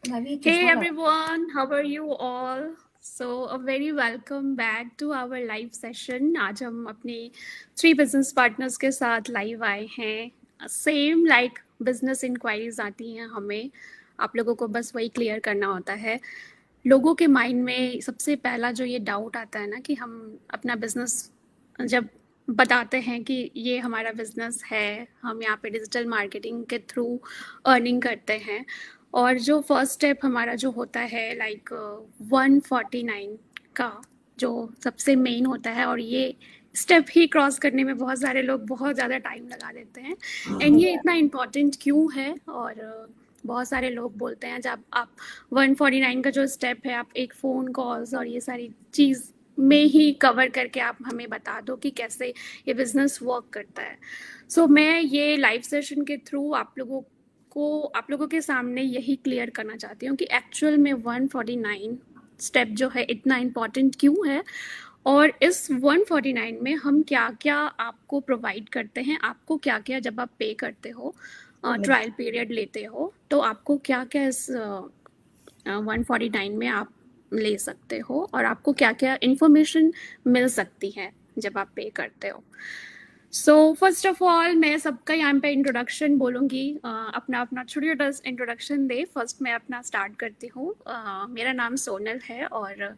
Ravi, Hey चश्मा लगा। everyone, how are you all? So a very welcome back to our live session. आज हम अपने 3 business partners के साथ live आए हैं. Same like business inquiries आती हैं हमें. आप लोगों को बस वही clear करना होता है. लोगों के माइंड में सबसे पहला जो ये डाउट आता है ना कि हम अपना बिजनेस जब बताते हैं कि ये हमारा बिजनेस है, हम यहाँ पे डिजिटल मार्केटिंग के थ्रू अर्निंग करते हैं, और जो फर्स्ट स्टेप हमारा जो होता है लाइक 149 का जो सबसे मेन होता है, और ये स्टेप ही क्रॉस करने में बहुत सारे लोग बहुत ज़्यादा टाइम लगा देते हैं. एंड ये इतना इम्पॉर्टेंट क्यों है, और बहुत सारे लोग बोलते हैं जब आप 149 का जो स्टेप है आप एक फ़ोन कॉल्स और ये सारी चीज़ में ही कवर करके आप हमें बता दो कि कैसे ये बिज़नेस वर्क करता है. सो मैं ये लाइव सेशन के थ्रू आप लोगों के सामने यही क्लियर करना चाहती हूँ कि एक्चुअल में 149 स्टेप जो है इतना इम्पॉर्टेंट क्यों है, और इस 149 में हम क्या क्या आपको प्रोवाइड करते हैं. आपको क्या क्या जब आप पे करते हो, ट्रायल पीरियड लेते हो, तो आपको क्या क्या इस 149 में आप ले सकते हो, और आपको क्या क्या इन्फॉर्मेशन मिल सकती है जब आप पे करते हो. सो फर्स्ट ऑफ ऑल मैं सबका यहाँ पे इंट्रोडक्शन बोलूँगी. अपना अपना छोटा छोटा इंट्रोडक्शन दे. फर्स्ट मैं अपना स्टार्ट करती हूँ. मेरा नाम सोनल है और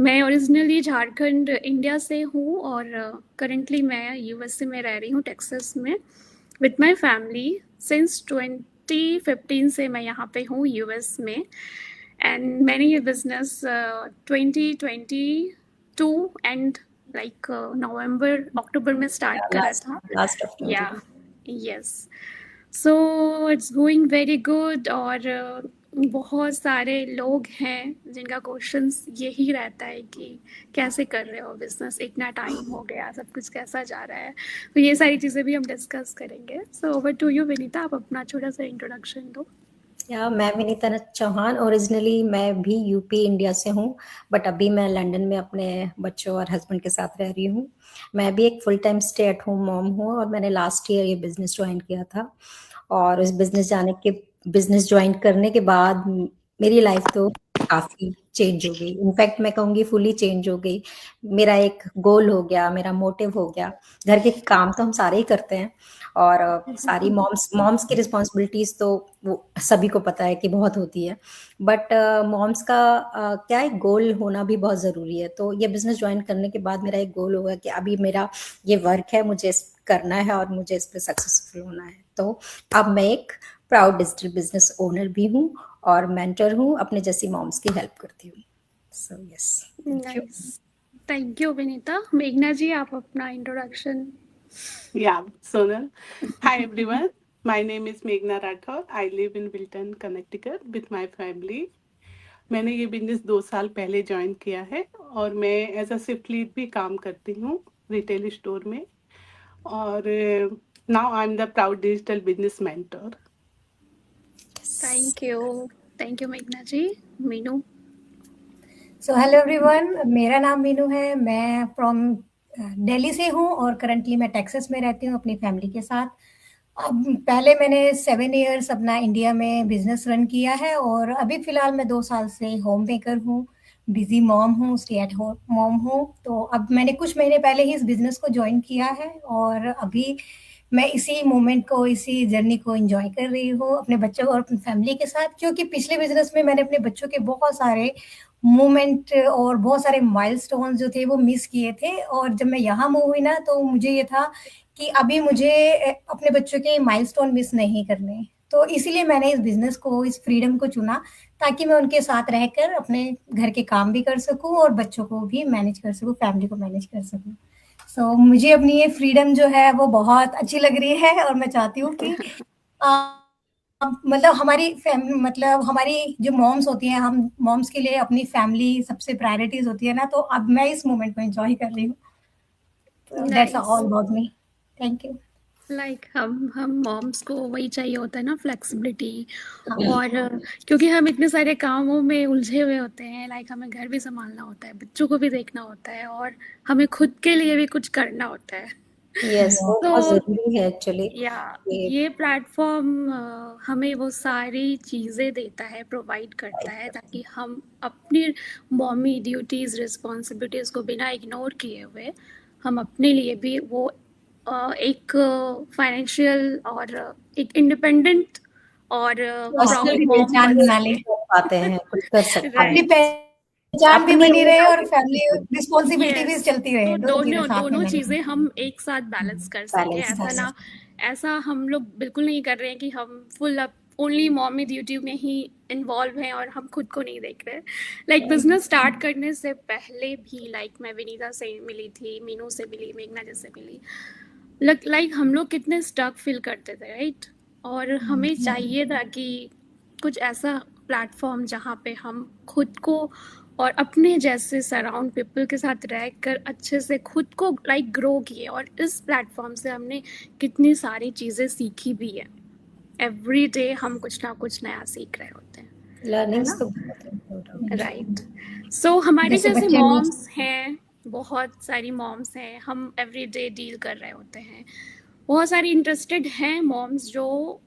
मैं ओरिजिनली झारखंड इंडिया से हूँ, और करंटली मैं यूएसए में रह रही हूँ, टेक्सास में, विथ माई फैमिली. सिंस 2015 से मैं यहाँ पे हूँ यूएस में. एंड मैंने ये बिजनेस 2022 एंड लाइक नवंबर अक्टूबर में स्टार्ट करा लास्ट था. लास्ट ऑफ या 22। Yes. So it's going very good. और बहुत सारे लोग हैं जिनका क्वेश्चंस यही रहता है कि कैसे कर रहे हो बिजनेस, इतना टाइम हो गया, सब कुछ कैसा जा रहा है. तो ये सारी चीज़ें भी हम डिस्कस करेंगे. So over to you Vinita, आप अपना छोटा सा इंट्रोडक्शन दो. या मैं विनीता चौहान, ओरिजिनली मैं भी यूपी इंडिया से हूँ, बट अभी मैं लंदन में अपने बच्चों और हस्बैंड के साथ रह रही हूँ. मैं भी एक full time stay at home mom हूँ और मैंने लास्ट ईयर ये बिजनेस ज्वाइन किया था. और इस बिजनेस ज्वाइन करने के बाद मेरी लाइफ तो काफ़ी चेंज हो गई. इनफैक्ट मैं कहूँगी फुली चेंज हो गई. मेरा एक गोल हो गया, मेरा मोटिव हो गया. घर के काम तो हम सारे ही करते हैं, और सारी मॉम्स मॉम्स की रिस्पॉन्सिबिलिटीज तो वो सभी को पता है कि बहुत होती है. बट मॉम्स का क्या एक गोल होना भी बहुत ज़रूरी है. तो ये बिजनेस ज्वाइन करने के बाद मेरा एक गोल होगा कि अभी मेरा ये वर्क है, मुझे करना है और मुझे इस पर सक्सेसफुल होना है. तो अब मैं एक प्राउड डिजिटल बिजनेस ओनर भी हूँ और मेंटर हूँ. अपने जैसी मॉम्स की हेल्प करती हूँ. So yes, thank you. Nice. Thank you Vinita. मेघना जी, आप अपना introduction. Yeah, Sonal. Hi, everyone. My name is Meghna Rathod. I live in Wilton, Connecticut with my family. मैंने ये बिजनेस 2 साल पहले ज्वाइन किया है और मैं एज अ शिफ्ट लीड भी काम करती हूँ रिटेल स्टोर में. और now I am the proud digital business mentor. Thank you मेघना जी. मीनू. सो हेलो एवरीवन, मेरा नाम मीनू है. मैं फ्रॉम दिल्ली से हूँ और करंटली मैं टेक्सास में रहती हूँ अपनी फैमिली के साथ. अब पहले मैंने 7 इयर्स अपना इंडिया में बिजनेस रन किया है और अभी फ़िलहाल मैं 2 साल से होम मेकर हूँ, बिजी मॉम हूँ, स्टे एट होम मॉम हूँ. तो अब मैंने कुछ महीने पहले ही इस बिजनेस को ज्वाइन किया है और अभी मैं इसी मोमेंट को, इसी जर्नी को एंजॉय कर रही हूँ अपने बच्चों और अपनी फैमिली के साथ. क्योंकि पिछले बिजनेस में मैंने अपने बच्चों के बहुत सारे मोमेंट और बहुत सारे माइलस्टोन्स जो थे वो मिस किए थे, और जब मैं यहाँ मूव हुई ना तो मुझे ये था कि अभी मुझे अपने बच्चों के माइलस्टोन मिस नहीं करने. तो इसीलिए मैंने इस बिजनेस को, इस फ्रीडम को चुना, ताकि मैं उनके साथ रहकर अपने घर के काम भी कर सकूं और बच्चों को भी मैनेज कर सकूं, फैमिली को मैनेज कर सकूं. मुझे अपनी ये फ्रीडम जो है वो बहुत अच्छी लग रही है और मैं चाहती हूँ कि मतलब मतलब हमारी जो मॉम्स होती हैं, हम मॉम्स के लिए अपनी फैमिली सबसे प्रायोरिटीज होती है ना. तो अब मैं इस मोमेंट को एंजॉय कर रही हूँ. That's nice. All about me. Thank you. Like हम मॉम्स को वही चाहिए होता है ना, फ्लेक्सिबिलिटी. और क्योंकि हम इतने सारे कामों में उलझे हुए होते हैं, लाइक हमें घर भी संभालना होता है, बच्चों को भी देखना होता है, और हमें खुद के लिए भी कुछ करना होता है. यस, वो तो बहुत ज़रूरी है एक्चुअली। या ये ये प्लेटफॉर्म हमें वो सारी चीज़ें देता है, प्रोवाइड करता है, ताकि हम अपनी मॉमी ड्यूटीज़ रिस्पॉन्सिबिलिटीज़ को बिना इग्नोर किए हुए हम अपने लिए भी वो एक फाइनेंशियल और एक इंडिपेंडेंट और हाँ, प्राउड अपनी मॉम पहचान बन बना ले, सके। कर पाते हैं, कुछ कर सकते हैं। अपनी राइट। पहचान भी अपनी बनी रहे और ओन फैमिली रिस्पॉन्सिबिलिटी भी यस, चलती तो रहे, दोनों चीजें साथ में दोनों मैनेज। चीज़ें हम एक साथ बैलेंस कर सकें। बैलेंस ऐसा कर ना, ऐसा हम लोग बिल्कुल नहीं कर रहे हैं कि हम full up only mommy duty में ही इन्वॉल्व हैं और हम खुद को नहीं देख रहे। लाइक बिजनेस स्टार्ट करने से पहले भी लाइक मैं विनीता से मिली थी, मीनू से मिली, मेघना जैसे मिली, लाइक हम लोग कितने स्टक फील करते थे, राइट। और हमें चाहिए था कि कुछ ऐसा प्लेटफॉर्म जहाँ पे हम खुद को और अपने जैसे सराउंड पीपल के साथ रहकर अच्छे से खुद को लाइक ग्रो किए। और इस प्लेटफॉर्म से हमने कितनी सारी चीज़ें सीखी भी है। एवरी डे हम कुछ ना कुछ नया सीख रहे होते हैं, है लर्निंग्स ना। तो बहुत है, नो डाउट। राइट। सो हमारी जैसे जैसे बच्चे भी मॉम्स हैं, बहुत सारी मॉम्स हैं, हम एवरी डे डील कर रहे होते हैं। बहुत सारी इंटरेस्टेड हैं मॉम्स जो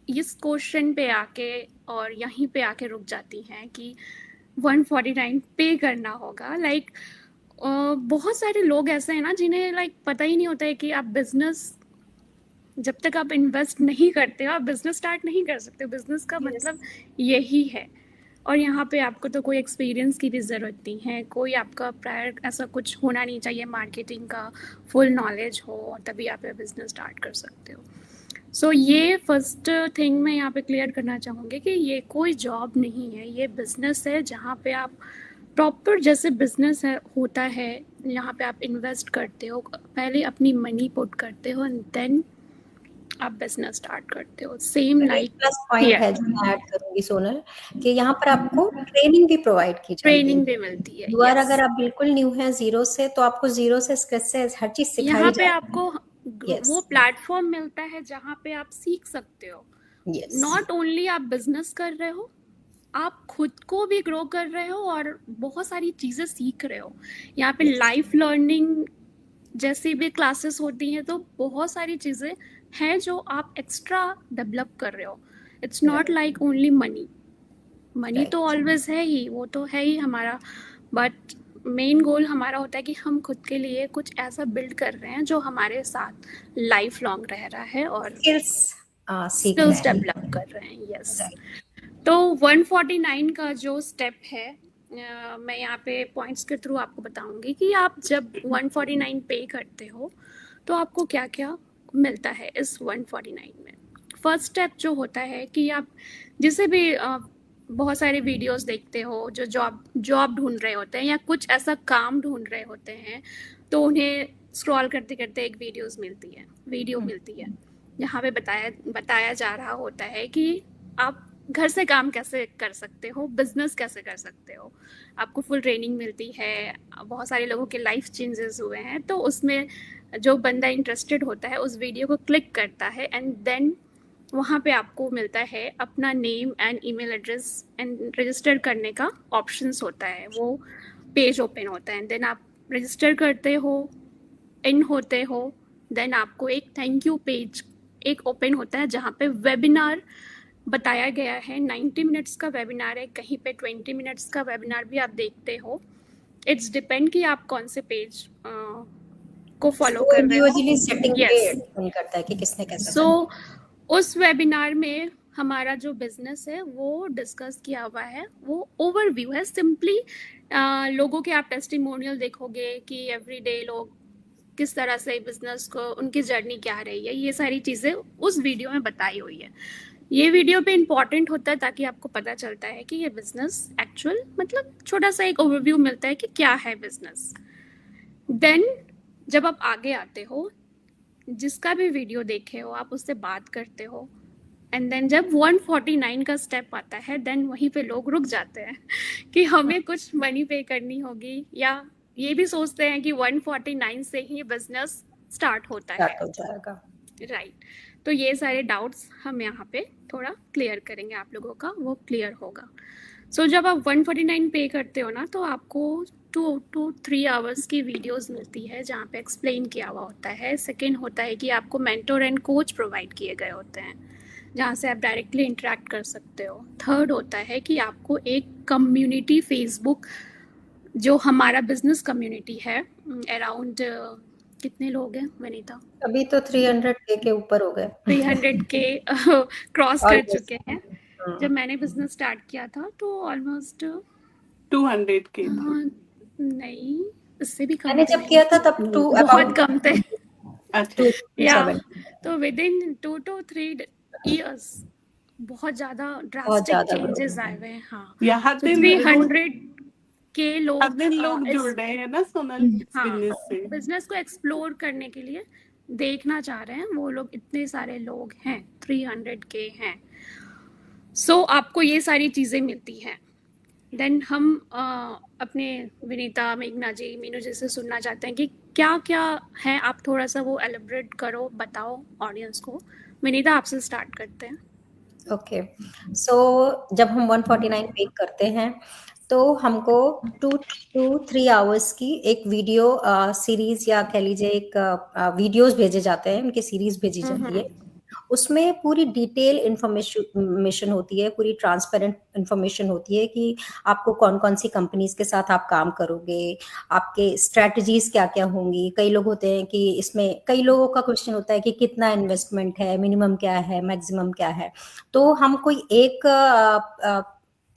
इस क्वेश्चन पे आके और यहीं पे आके रुक जाती हैं कि 149 पे करना होगा। लाइक बहुत सारे लोग ऐसे हैं ना जिन्हें लाइक पता ही नहीं होता है कि आप बिजनेस, जब तक आप इन्वेस्ट नहीं करते हो आप बिजनेस स्टार्ट नहीं कर सकते। बिजनेस का मतलब यही है। और यहाँ पे आपको तो कोई एक्सपीरियंस की भी ज़रूरत नहीं है, कोई आपका प्रायर ऐसा कुछ होना नहीं चाहिए, मार्केटिंग का फुल नॉलेज हो, और तभी आप बिजनेस स्टार्ट कर सकते हो। सो ये फर्स्ट थिंग मैं यहाँ पे क्लियर करना चाहूँगी कि ये कोई जॉब नहीं है, ये बिजनेस है जहाँ पे आप प्रॉपर जैसे बिजनेस है होता है, यहाँ पे आप इन्वेस्ट करते हो, पहले अपनी मनी पुट करते हो एंड देन आप बिजनेस स्टार्ट करते हो। सेम एक लाइक प्लस पॉइंट है जो मैं ऐड करूंगी सोनल, कि यहाँ पर आपको ट्रेनिंग भी प्रोवाइड की जाएगी। ट्रेनिंग भी मिलती है। दोबारा यस, अगर आप बिल्कुल न्यू हैं जीरो से, तो आपको जीरो से स्क्रैच से हर चीज यहाँ सिखाई पे जाती आपको है। यस, वो प्लेटफॉर्म मिलता है जहाँ पे आप सीख सकते हो। यस, नॉट ओनली आप बिजनेस कर रहे हो, आप खुद को भी ग्रो कर रहे हो और बहुत सारी चीज़ें सीख रहे हो। यहाँ पे लाइफ लर्निंग जैसी भी क्लासेस होती हैं, तो बहुत सारी चीज़ें हैं जो आप एक्स्ट्रा डेवलप कर रहे हो। It's not like only money. Money तो ऑलवेज है ही, वो तो है ही हमारा, बट मेन गोल हमारा होता है कि हम खुद के लिए कुछ ऐसा बिल्ड कर रहे हैं जो हमारे साथ लाइफ लॉन्ग रह रहा है और स्किल्स सीख स्किल्स रहे हैं। डेवलप कर रहे हैं। यस। तो 149 का जो स्टेप है, मैं यहाँ पे पॉइंट्स के थ्रू आपको बताऊंगी कि आप जब 149 पे करते हो तो आपको क्या क्या मिलता है इस 149 में। फर्स्ट स्टेप जो होता है कि आप जिसे भी बहुत सारे वीडियोस देखते हो जो जॉब जॉब ढूंढ रहे होते हैं या कुछ ऐसा काम ढूंढ रहे होते हैं, तो उन्हें स्क्रॉल करते करते एक वीडियो मिलती है जहाँ पे बताया जा रहा होता है कि आप घर से काम कैसे कर सकते हो, बिजनेस कैसे कर सकते हो। आपको फुल ट्रेनिंग मिलती है, बहुत सारे लोगों के लाइफ चेंजेस हुए हैं, तो उसमें जो बंदा इंटरेस्टेड होता है उस वीडियो को क्लिक करता है एंड देन वहाँ पे आपको मिलता है अपना name and email address and register करने का ऑप्शंस होता है। वो पेज ओपन होता है, देन आप रजिस्टर करते हो, इन होते हो, देन आपको एक थैंक यू पेज एक ओपन होता है जहाँ पे वेबिनार बताया गया है। 90 मिनट्स का वेबिनार है, कहीं पे 20 मिनट्स का वेबिनार भी आप देखते हो। इट्स डिपेंड कि आप कौन से पेज को फॉलो वो कर रहे हो। इंडिविजुअली सेटिंग पे यस। डिपेंड करता है कि किसने कैसा सो करना उस वेबिनार में हमारा जो बिजनेस है वो डिस्कस किया हुआ है, वो ओवरव्यू है। सिंपली लोगों के आप टेस्टिमोनियल देखोगे कि एवरीडे लोग किस तरह से बिजनेस को उनकी जर्नी क्या रही है, ये सारी चीज़ें उस वीडियो में बताई हुई है। ये वीडियो पे इम्पॉर्टेंट होता है ताकि आपको पता चलता है कि ये बिजनेस एक्चुअल मतलब छोटा सा एक ओवरव्यू मिलता है कि क्या है बिजनेस। देन जब आप आगे आते हो, जिसका भी वीडियो देखे हो आप उससे बात करते हो, एंड देन जब 149 का स्टेप आता है देन वहीं पे लोग रुक जाते हैं कि हमें कुछ मनी पे करनी होगी, या ये भी सोचते हैं कि 149 से ही बिजनेस स्टार्ट होता है। स्टार्ट हो जाएगा। राइट। तो ये सारे डाउट्स हम यहाँ पे थोड़ा क्लियर करेंगे, आप लोगों का वो क्लियर होगा। सो जब आप 149 पे करते हो ना, तो आपको टू 3 आवर्स की वीडियोस मिलती है जहाँ पे एक्सप्लेन किया हुआ होता है। सेकंड होता है कि आपको मेंटर एंड कोच प्रोवाइड किए गए होते हैं जहाँ से आप डायरेक्टली इंटरेक्ट कर सकते हो। थर्ड होता है कि आपको एक कम्युनिटी फेसबुक, जो हमारा बिजनेस कम्युनिटी है, अराउंड कितने लोग हैं वनीता? अभी तो 300K के ऊपर हो गए 300K क्रॉस कर ऑलमोस्ट। चुके हैं। जब मैंने बिजनेस स्टार्ट किया था तो ऑलमोस्ट 200K था। नहीं, इससे भी कम मैंने थे। जब किया था तब बहुत कम थे। अच्छा, या 270 तो विद इन 2 to 3 इयर्स बहुत ज्यादा बहुत ड्रास्टिक ज्यादा चेंजेस आए हुए हैं। हाँ, या हर तो दिन 300K हर लोग दिन लोग इस जुड़ रहे हैं ना सोनल इस हाँ बिजनेस से। बिजनेस को एक्सप्लोर करने के लिए देखना चाह रहे हैं वो लोग। इतने सारे लोग हैं, 300K हैं। सो आपको ये सारी चीज़ें मिलती हैं। देन हम अपने विनीता, मेघना जी, मीनू जी से सुनना चाहते हैं कि क्या क्या है। आप थोड़ा सा वो एलिब्रेट करो, बताओ ऑडियंस को। विनीता, आपसे स्टार्ट करते हैं। ओके। सो जब हम 149 पे करते हैं तो हमको 2 to 3 आवर्स की एक वीडियो सीरीज या कह लीजिए एक वीडियोस भेजे जाते हैं, उनकी सीरीज भेजी जाती है। उसमें पूरी डिटेल इंफॉर्मेशन होती है, पूरी ट्रांसपेरेंट इंफॉर्मेशन होती है कि आपको कौन कौन सी कंपनीज के साथ आप काम करोगे, आपके स्ट्रेटजीज क्या क्या होंगी। कई लोग होते हैं कि इसमें कई लोगों का क्वेश्चन होता है कि कितना इन्वेस्टमेंट है, मिनिमम क्या है, मैक्सिमम क्या है। तो हम कोई एक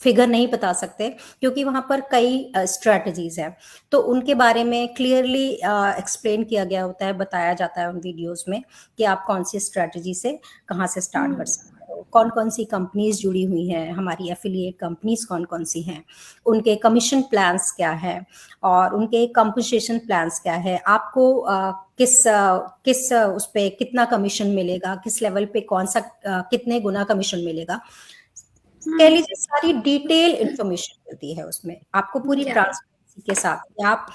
फिगर नहीं बता सकते क्योंकि वहां पर कई स्ट्रेटजीज हैं, तो उनके बारे में क्लियरली एक्सप्लेन किया गया होता है, बताया जाता है उन वीडियोस में कि आप कौन सी स्ट्रेटजी से कहाँ से स्टार्ट कर सकते हो, कौन कौन सी कंपनीज जुड़ी हुई हैं, हमारी एफिलिएट कंपनीज कौन कौन सी हैं, उनके कमीशन प्लान्स क्या है और उनके कंपनसेशन प्लान्स क्या है, आपको किस उस पे कितना कमीशन मिलेगा, किस लेवल पे कौन सा कितने गुना कमीशन मिलेगा। कह लीजिए सारी डिटेल इंफॉर्मेशन मिलती है उसमें आपको पूरी ट्रांसपेरेंसी के साथ कि आप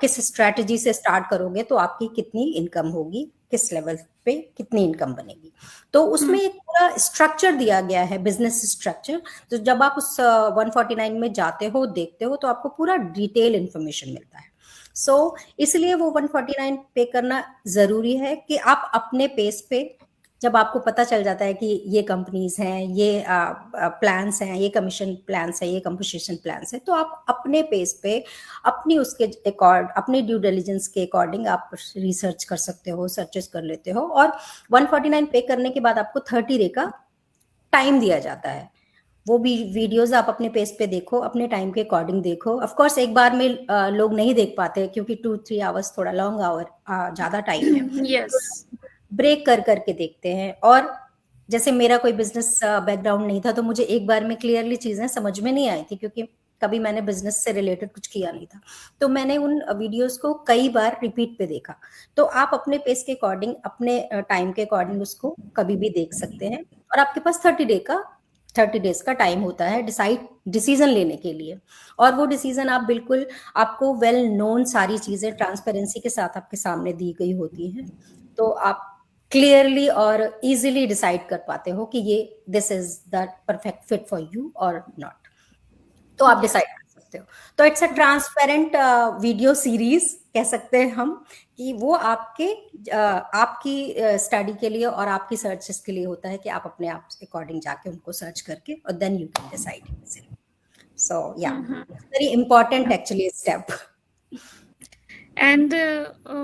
किस स्ट्रेटजी से स्टार्ट करोगे तो आपकी कितनी इनकम होगी, किस लेवल पे कितनी इनकम बनेगी। तो उसमें एक पूरा स्ट्रक्चर दिया गया है, बिजनेस स्ट्रक्चर। तो जब आप उस 149 में जाते हो, देखते हो, तो आपको पूरा डिटेल इंफॉर्मेशन मिलता है। सो इसलिए वो 149 पे करना जरूरी है कि आप अपने पेस पे, जब आपको पता चल जाता है कि ये कंपनीज हैं, ये प्लान्स हैं, ये कमीशन प्लान्स हैं, ये कंपोजिशन प्लान्स हैं, तो आप अपने पेस पे अपनी उसके अपने ड्यू डिलिजेंस के अकॉर्डिंग आप रिसर्च कर सकते हो, सर्चेस कर लेते हो। और 149 पे करने के बाद आपको 30 डे का टाइम दिया जाता है। वो भी वीडियोस आप अपने पेज पे देखो, अपने टाइम के अकॉर्डिंग देखो। ऑफ कोर्स एक बार में लोग नहीं देख पाते क्योंकि 2-3 आवर्स थोड़ा लॉन्ग आवर ज्यादा टाइम है। यस, ब्रेक कर करके देखते हैं। और जैसे मेरा कोई बिजनेस बैकग्राउंड नहीं था तो मुझे एक बार में क्लियरली चीजें समझ में नहीं आई थी क्योंकि कभी मैंने बिजनेस से रिलेटेड कुछ किया नहीं था। तो मैंने उन वीडियोस को कई बार रिपीट पे देखा। तो आप अपने पेस के अकॉर्डिंग, अपने टाइम के अकॉर्डिंग उसको कभी भी देख सकते हैं। और आपके पास 30 डेज का टाइम होता है डिसीजन लेने के लिए। और वो डिसीजन आप बिल्कुल, आपको वेल नोन सारी चीजें ट्रांसपेरेंसी के साथ आपके सामने दी गई होती हैं, तो आप क्लियरली और इजीली डिसाइड कर पाते हो कि ये this is the perfect fit for you और नॉट। तो आप डिसाइड कर सकते हो। तो it's a transparent video series कह सकते हैं हम कि वो आपकी स्टडी के लिए और आपकी सर्चेस के लिए होता है कि आप अपने आप अकॉर्डिंग जाके उनको सर्च करके और देन यू कैन डिसाइड। सो या very important actually step. And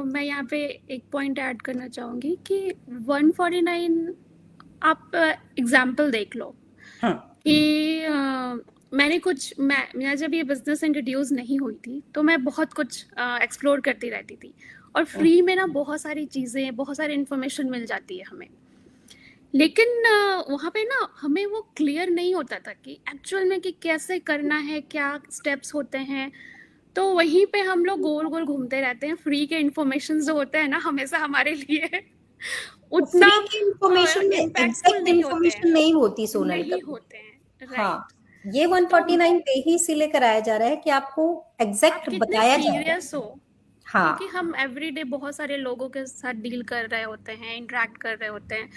मैं यहाँ पे एक पॉइंट ऐड करना चाहूँगी कि 149 आप एग्जाम्पल देख लो कि मैं जब ये बिजनेस इंट्रोड्यूस नहीं हुई थी तो मैं बहुत कुछ एक्सप्लोर करती रहती थी और फ्री में ना बहुत सारी चीज़ें, बहुत सारी इन्फॉर्मेशन मिल जाती है हमें। लेकिन वहाँ पे ना हमें वो क्लियर नहीं होता था कि एक्चुअल में कि कैसे करना है, क्या स्टेप्स होते हैं। तो वहीं पे हम लोग गोल गोल घूमते रहते हैं। फ्री के इन्फॉर्मेशन जो होते हैं ना हमेशा हमारे लिए उतना इंफॉर्मेशन में इम्पैक्टफुल एग्जैक्ट इंफॉर्मेशन नहीं होती सोनल, नहीं होते हैं। हाँ, ये 149 पे ही इसीलिए कराया जा रहा है कि आपको एग्जैक्ट बताया जाए। सीरियस हो, हाँ, क्योंकि हम एवरीडे बहुत सारे लोगों के साथ डील कर रहे होते हैं, इंटरेक्ट कर रहे होते हैं,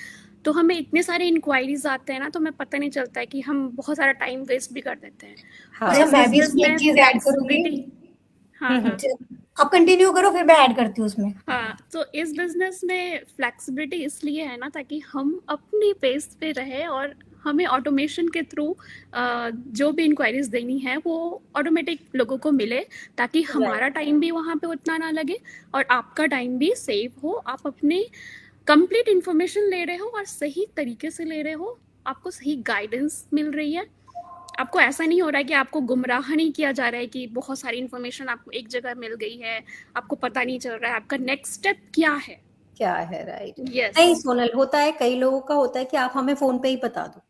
तो हमें इतने सारे इंक्वायरीज आते हैं ना, तो हमें पता नहीं चलता है कि हम बहुत सारा टाइम वेस्ट भी कर देते हैं। अच्छा, मैं भी इसमें एक चीज ऐड करूंगी। हाँ हाँ आप कंटिन्यू करो, फिर मैं ऐड करती हूँ उसमें। हाँ, तो इस बिजनेस में फ्लेक्सिबिलिटी इसलिए है ना, ताकि हम अपनी पेस पे रहे और हमें ऑटोमेशन के थ्रू जो भी इंक्वायरीज देनी है वो ऑटोमेटिक लोगों को मिले, ताकि हमारा टाइम भी वहाँ पे उतना ना लगे और आपका टाइम भी सेव हो। आप अपने कंप्लीट इंफॉर्मेशन ले रहे हो और सही तरीके से ले रहे हो, आपको सही गाइडेंस मिल रही है। आपको ऐसा नहीं हो रहा है कि आपको गुमराह नहीं किया जा रहा है कि बहुत सारी इन्फॉर्मेशन आपको एक जगह मिल गई है, आपको पता नहीं चल रहा है आपका नेक्स्ट स्टेप क्या है। क्या है, राइट। यस, नहीं सोनल, होता है कई लोगों का होता है कि आप हमें फोन पे ही बता दो।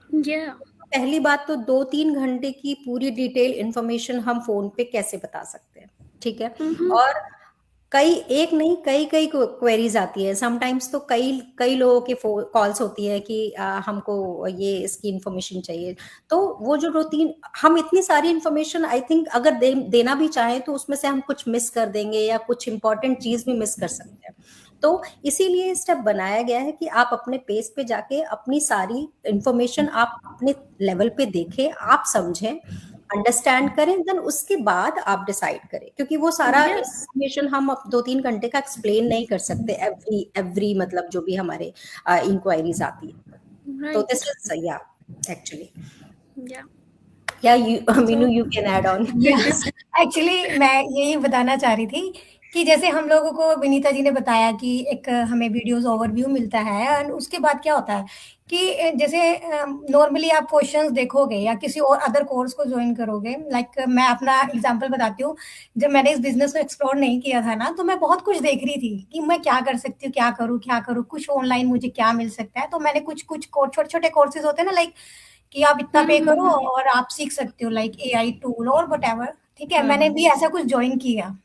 ये पहली बात तो 2-3 घंटे की पूरी डिटेल इंफॉर्मेशन हम फोन पे कैसे बता सकते हैं, ठीक है। और कई एक नहीं, कई कई क्वेरीज आती है समटाइम्स, तो कई कई लोगों के कॉल्स होती है कि हमको ये इसकी इंफॉर्मेशन चाहिए। तो वो जो 2-3, हम इतनी सारी इंफॉर्मेशन आई थिंक अगर देना भी चाहें तो उसमें से हम कुछ मिस कर देंगे या कुछ इंपॉर्टेंट चीज भी मिस कर सकते हैं। तो इसीलिए स्टेप बनाया गया है कि आप अपने पेज पे जाके अपनी सारी इंफॉर्मेशन आप अपने लेवल पे देखें, आप समझें, अंडरस्टैंड करें, देन उसके बाद आप डिसाइड करें, क्योंकि वो सारा यस इंफॉर्मेशन हम 2-3 घंटे का एक्सप्लेन नहीं कर सकते एवरी मतलब जो भी हमारे इंक्वायरीज आती है। तो दिस राइट इज या एक्चुअली या या यू मीनू तो you can add on. Yes, actually मैं यही बताना चाह रही थी कि जैसे हम लोगों को विनीता जी ने बताया कि एक हमें वीडियोस ओवरव्यू मिलता है, एंड उसके बाद क्या होता है कि जैसे नॉर्मली आप क्वेश्चंस देखोगे या किसी और अदर कोर्स को ज्वाइन करोगे, लाइक मैं अपना एग्जांपल बताती हूँ। जब मैंने इस बिजनेस को एक्सप्लोर नहीं किया था ना, तो मैं बहुत कुछ देख रही थी कि मैं क्या कर सकती हूँ, क्या करूँ, कुछ ऑनलाइन मुझे क्या मिल सकता है। तो मैंने कुछ कुछ छोटे छोटे कोर्सेज होते हैं ना, लाइक कि आप इतना पे करो और आप सीख सकते हो, लाइक एआई टूल और वट, ठीक है। मैंने भी ऐसा कुछ ज्वाइन किया,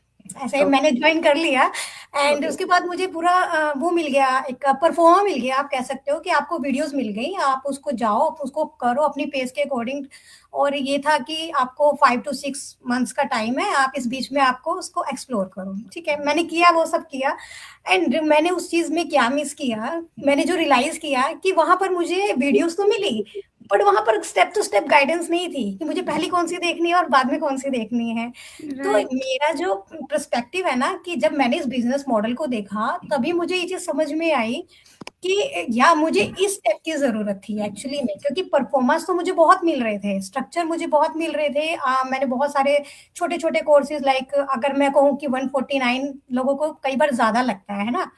ऐसे मैंने ज्वाइन कर लिया। एंड उसके बाद मुझे पूरा वो मिल गया, एक परफॉर्मा मिल गया, आप कह सकते हो कि आपको वीडियोस मिल गई, आप उसको जाओ, आप उसको करो अपनी पेस के अकॉर्डिंग। और ये था कि आपको 5 to 6 मंथ्स का टाइम है, आप इस बीच में आपको उसको एक्सप्लोर करो, ठीक है। मैंने किया, वो सब किया। एंड मैंने उस चीज में क्या मिस किया, मैंने जो रियलाइज किया कि वहां पर मुझे वीडियोस तो मिली, बट वहां पर स्टेप टू स्टेप गाइडेंस नहीं थी कि मुझे पहली कौन सी देखनी है और बाद में कौन सी देखनी है। तो राइट मेरा जो पर्सपेक्टिव है ना, कि जब मैंने इस बिजनेस मॉडल को देखा तभी मुझे ये चीज समझ में आई कि या मुझे इस स्टेप की जरूरत थी एक्चुअली में, क्योंकि परफॉर्मेंस तो मुझे बहुत मिल रहे थे, स्ट्रक्चर मुझे बहुत मिल रहे थे। मैंने बहुत सारे छोटे छोटे कोर्सेज, लाइक अगर मैं कहूँ कि 149 लोगों को कई बार ज्यादा लगता है ना,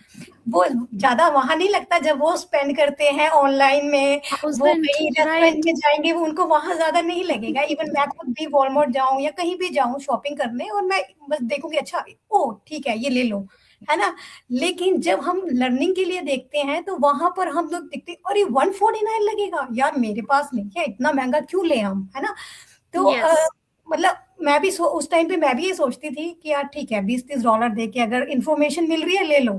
वो ज्यादा वहां नहीं लगता जब वो स्पेंड करते हैं ऑनलाइन में, वो थाउजेंड कहीं रेस्टोरेंट राइट में जाएंगे, वो उनको वहां ज्यादा नहीं लगेगा। इवन मैं खुद भी वॉलमार्ट जाऊं या कहीं भी जाऊं शॉपिंग करने, और मैं बस देखूंगी, अच्छा ओ ठीक है ये ले लो, है ना। लेकिन जब हम लर्निंग के लिए देखते हैं तो वहां पर हम लोग देखते हैं, अरे 149 लगेगा यार, मेरे पास नहीं है, इतना महंगा क्यों ले हम, है ना। तो यस मतलब मैं भी उस टाइम पे मैं भी ये सोचती थी कि यार ठीक है, $20-30 दे के अगर इन्फॉर्मेशन मिल रही है ले लो,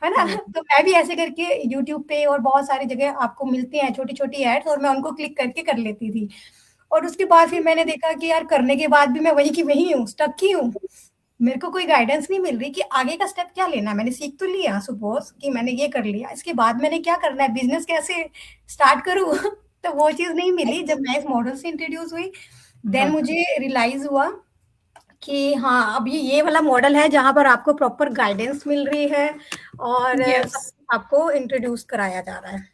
है ना। तो मैं भी ऐसे करके यूट्यूब पे और बहुत सारी जगह आपको मिलती हैं छोटी छोटी एड्स, और मैं उनको क्लिक करके कर लेती थी। और उसके बाद फिर मैंने देखा कि यार करने के बाद भी मैं वही की वही हूँ, स्टक ही हूँ। मेरे को कोई गाइडेंस नहीं मिल रही कि आगे का स्टेप क्या लेना है। मैंने सीख तो लिया, सपोज कि मैंने ये कर लिया, इसके बाद मैंने क्या करना है, बिजनेस कैसे स्टार्ट करूँ। तो वो चीज नहीं मिली। जब मैं इस मॉडल से इंट्रोड्यूस हुई, देन मुझे रियलाइज हुआ कि हाँ, अब ये वाला मॉडल है जहां पर आपको प्रॉपर गाइडेंस मिल रही है और यस सब कुछ आपको इंट्रोड्यूस कराया जा रहा है।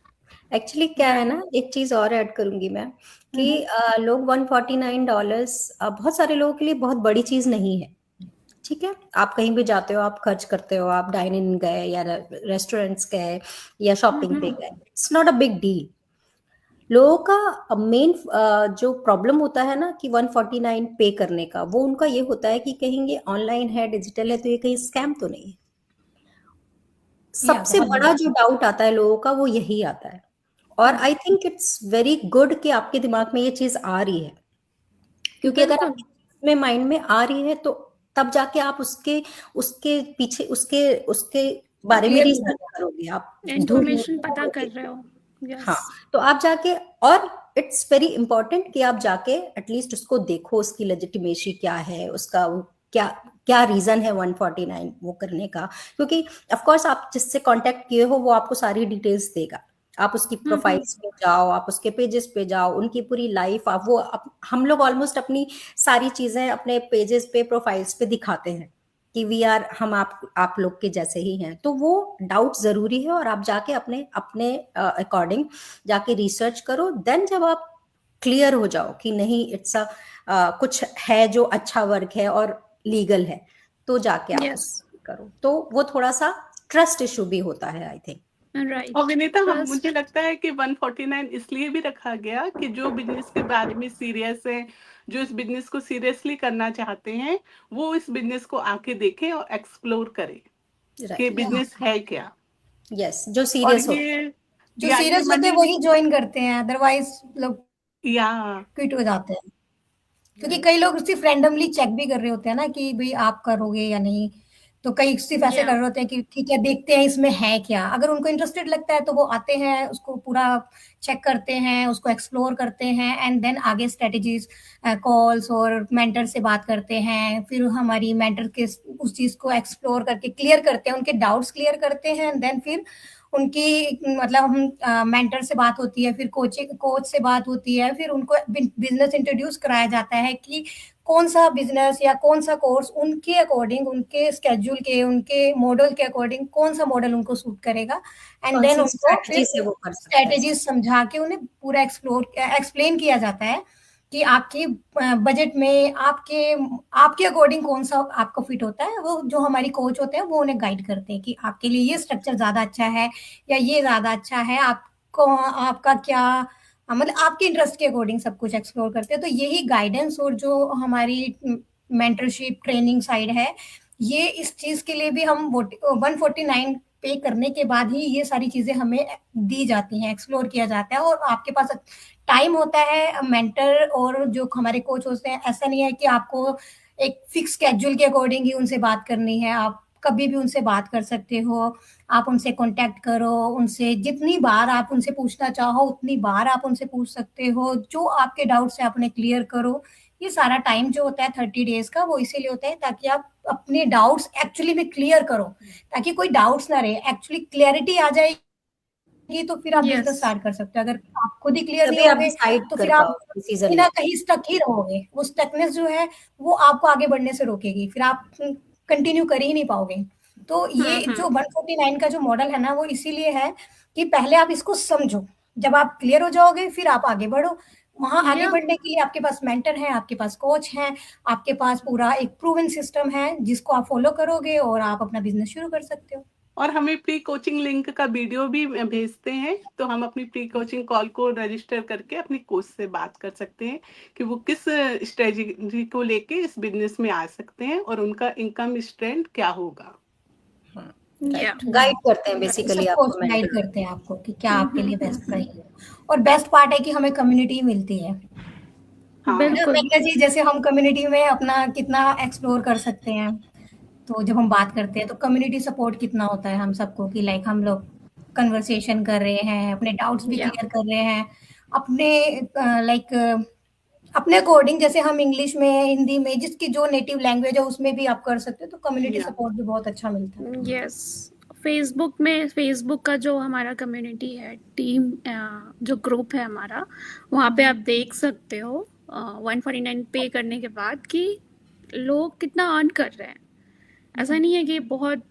एक्चुअली क्या है ना, एक चीज और ऐड करूंगी मैं कि लोग $149 बहुत सारे लोगों के लिए बहुत बड़ी चीज नहीं है, ठीक है। आप कहीं भी जाते हो, आप खर्च करते हो, आप डाइन इन गए या रेस्टोरेंट्स गए या शॉपिंग पे गए, it's not a big deal. लोगों का मेन जो प्रॉब्लम होता है ना कि 149 पे करने का, वो उनका ये होता है कि कहीं ये ऑनलाइन है, डिजिटल है, तो ये कहीं स्कैम तो नहीं है। या सबसे बहुत बड़ा जो डाउट आता है लोगों का वो यही आता है। और I think it's very good कि आपके दिमाग में ये चीज आ रही है, क्योंकि अगर बिल्कुल आपके में माइंड में आ रही है तो तब जाके आप उसके उसके पीछे उसके उसके बारे में क्लियर रिसर्च करोगे, आप ढूंढने इंफॉर्मेशन पता कर जाओगे। रहे हो। यस हाँ, तो आप जाके, और इट्स वेरी इंपॉर्टेंट कि आप जाके एटलीस्ट उसको देखो, उसकी लेजिटिमेसी क्या है, उसका क्या क्या रीजन है 149 वो करने का। क्योंकि ऑफ कोर्स आप जिससे कांटेक्ट किए हो वो आपको सारी डिटेल्स देगा, आप उसकी प्रोफाइल्स पे जाओ, आप उसके पेजेस पे जाओ, उनकी पूरी लाइफ आप वो हम लोग ऑलमोस्ट अपनी सारी चीजें अपने पेजेस पे प्रोफाइल्स पे दिखाते हैं कि वी आर हम आप लोग के जैसे ही हैं। तो वो डाउट जरूरी है, और आप जाके अपने अपने अकॉर्डिंग जाके रिसर्च करो। देन जब आप क्लियर हो जाओ कि नहीं इट्स कुछ है जो अच्छा वर्क है और लीगल है, तो जाके आप यस, उसको करो। तो वो थोड़ा सा ट्रस्ट इशू भी होता है, आई थिंक। राइट, और विनीता, मुझे ट्रस्ट, लगता है कि 149 इसलिए भी रखा गया कि जो बिजनेस के बारे में सीरियस है, जो इस बिजनेस को सीरियसली करना चाहते हैं, वो इस बिजनेस को आके देखें और एक्सप्लोर करें कि राइट, बिजनेस है क्या। यस, जो और सीरियस हो। जो ये सीरियस होते हैं मनी वही ज्वाइन करते हैं, अदरवाइज लोग या क्विट हो जाते हैं। क्योंकि राइट, कई लोग सिर्फ रैंडमली चेक भी कर रहे होते हैं ना कि भाई आप करोगे या नहीं। तो कई सिर्फ ऐसे कर या रहे होते हैं कि ठीक है देखते हैं इसमें है क्या। अगर उनको इंटरेस्टेड लगता है तो वो आते हैं, उसको पूरा चेक करते हैं, उसको एक्सप्लोर करते हैं, एंड देन आगे स्ट्रेटेजीज, कॉल्स और मेंटर से बात करते हैं। फिर हमारी मेंटर के उस चीज को एक्सप्लोर करके क्लियर करते हैं, उनके डाउट्स क्लियर करते हैं, एंड देन फिर उनकी मतलब हम मेंटर से बात होती है, फिर कोच से बात होती है, फिर उनको बिजनेस इंट्रोड्यूस कराया जाता है कि कौन सा बिजनेस या कौन सा कोर्स उनके अकॉर्डिंग, उनके स्केड्यूल के, उनके मॉडल के अकॉर्डिंग कौन सा मॉडल उनको सूट करेगा। एंड कौन देन सी उनको स्ट्रैटेजी फिर से वो कर सकता है स्ट्रेटेजीज समझा के उन्हें पूरा एक्सप्लेन किया जाता है कि आपकी बजट में आपके आपके अकॉर्डिंग कौन सा आपको फिट होता है। वो जो हमारी कोच होते हैं वो उन्हें गाइड करते हैं कि आपके लिए ये स्ट्रक्चर ज्यादा अच्छा है या ये ज्यादा अच्छा है, आपको आपका क्या मतलब आपके इंटरेस्ट के अकॉर्डिंग सब कुछ एक्सप्लोर करते हैं। तो यही गाइडेंस और जो हमारी मेंटरशिप ट्रेनिंग साइड है, ये इस चीज के लिए भी हम 149 पे करने के बाद ही ये सारी चीजें हमें दी जाती हैं, एक्सप्लोर किया जाता है। और आपके पास टाइम होता है, मेंटर और जो हमारे कोच होते हैं, ऐसा नहीं है कि आपको एक फिक्स स्केड्यूल के अकॉर्डिंग ही उनसे बात करनी है। आप कभी भी उनसे बात कर सकते हो, आप उनसे कांटेक्ट करो, उनसे जितनी बार आप उनसे पूछना चाहो उतनी बार आप उनसे पूछ सकते हो। जो आपके डाउट्स है अपने क्लियर करो। ये सारा टाइम जो होता है 30 डेज का, वो इसीलिए होता है ताकि आप अपने डाउट्स एक्चुअली में क्लियर करो, ताकि कोई डाउट्स ना रहे। एक्चुअली क्लियरिटी आ जाएगी तो फिर आप बिजनेस यस, स्टार्ट कर सकते हो। अगर आप खुद ही क्लियर नहीं तभी आप होगे डिसाइड तो कर फिर आप पाओ डिसीजन कहीं में। ना कहीं स्टक ही रहोगे। वो स्टकनेस जो है वो आपको आगे बढ़ने से रोकेगी, फिर आप कंटिन्यू कर ही नहीं पाओगे। तो ये जो 149 का जो मॉडल है ना, वो इसीलिए है कि पहले आप इसको समझो, जब आप क्लियर हो जाओगे फिर आप आगे बढ़ो। वहां आगे या बढ़ने के लिए आपके पास मेंटर है, आपके पास कोच है, आपके पास पूरा एक प्रूवन सिस्टम है जिसको आप फॉलो करोगे और आप अपना बिजनेस शुरू कर सकते हो। और हमें प्री कोचिंग लिंक का वीडियो भी भेजते हैं, तो हम अपनी प्री कोचिंग कॉल को रजिस्टर करके अपनी कोच से बात कर सकते हैं कि वो किस स्ट्रेटजी को लेके इस बिजनेस में आ सकते हैं और उनका इनकम स्ट्रेंथ क्या होगा। या राइट, गाइड करते हैं बेसिकली सब कोच आपको गाइड मेंटर। करते हैं आपको कि क्या आपके लिए बेस्ट रहेगा। और बेस्ट पार्ट है कि हमें कम्युनिटी मिलती है हाँ, ना बिल्कुल, मेघना जी। जैसे हम कम्युनिटी में अपना कितना एक्सप्लोर कर सकते हैं। तो जब हम बात करते हैं तो कम्युनिटी सपोर्ट कितना होता है हम सबको, कि लाइक हम लोग कन्वर्सेशन कर रहे हैं, अपने डाउट्स भी या क्लियर कर रहे हैं, अपने लाइक अपने अकॉर्डिंग। जैसे हम इंग्लिश में, हिंदी में, जिसकी जो नेटिव लैंग्वेज है उसमें भी आप कर सकते हो। तो कम्युनिटी या सपोर्ट भी बहुत अच्छा मिलता है। यस, फेसबुक का जो हमारा कम्युनिटी है, टीम, जो ग्रुप है हमारा, वहाँ पे आप देख सकते हो 149 पे करने के बाद कि लोग कितना अर्न कर रहे हैं। ऐसा नहीं है कि बहुत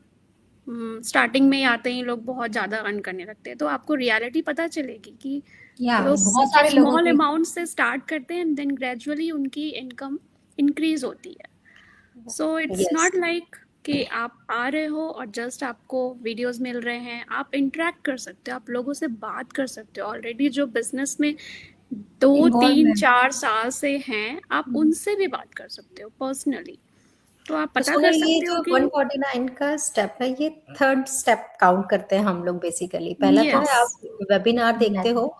स्टार्टिंग में ही आते ही लोग बहुत ज़्यादा अर्न करने लगते हैं, तो आपको रियलिटी पता चलेगी कि या लोग बहुत सारे लोगों स्मॉल के अमाउंट से स्टार्ट करते हैं एंड देन ग्रेजुअली उनकी इनकम इंक्रीज होती है। So it's yes, not like कि आप आ रहे हो और जस्ट आपको वीडियोस मिल रहे हैं। आप इंटरेक्ट कर सकते हो, आप लोगों से बात कर सकते हो। ऑलरेडी जो बिजनेस में 2 3 4 साल से हैं, आप उनसे भी बात कर सकते हो पर्सनली। तो आप तो पता कर सोनल, ये सकते हो जो कि 149 का स्टेप है, ये थर्ड स्टेप काउंट करते हैं हम लोग बेसिकली। पहला तो है यस, आप वेबिनार देखते हो,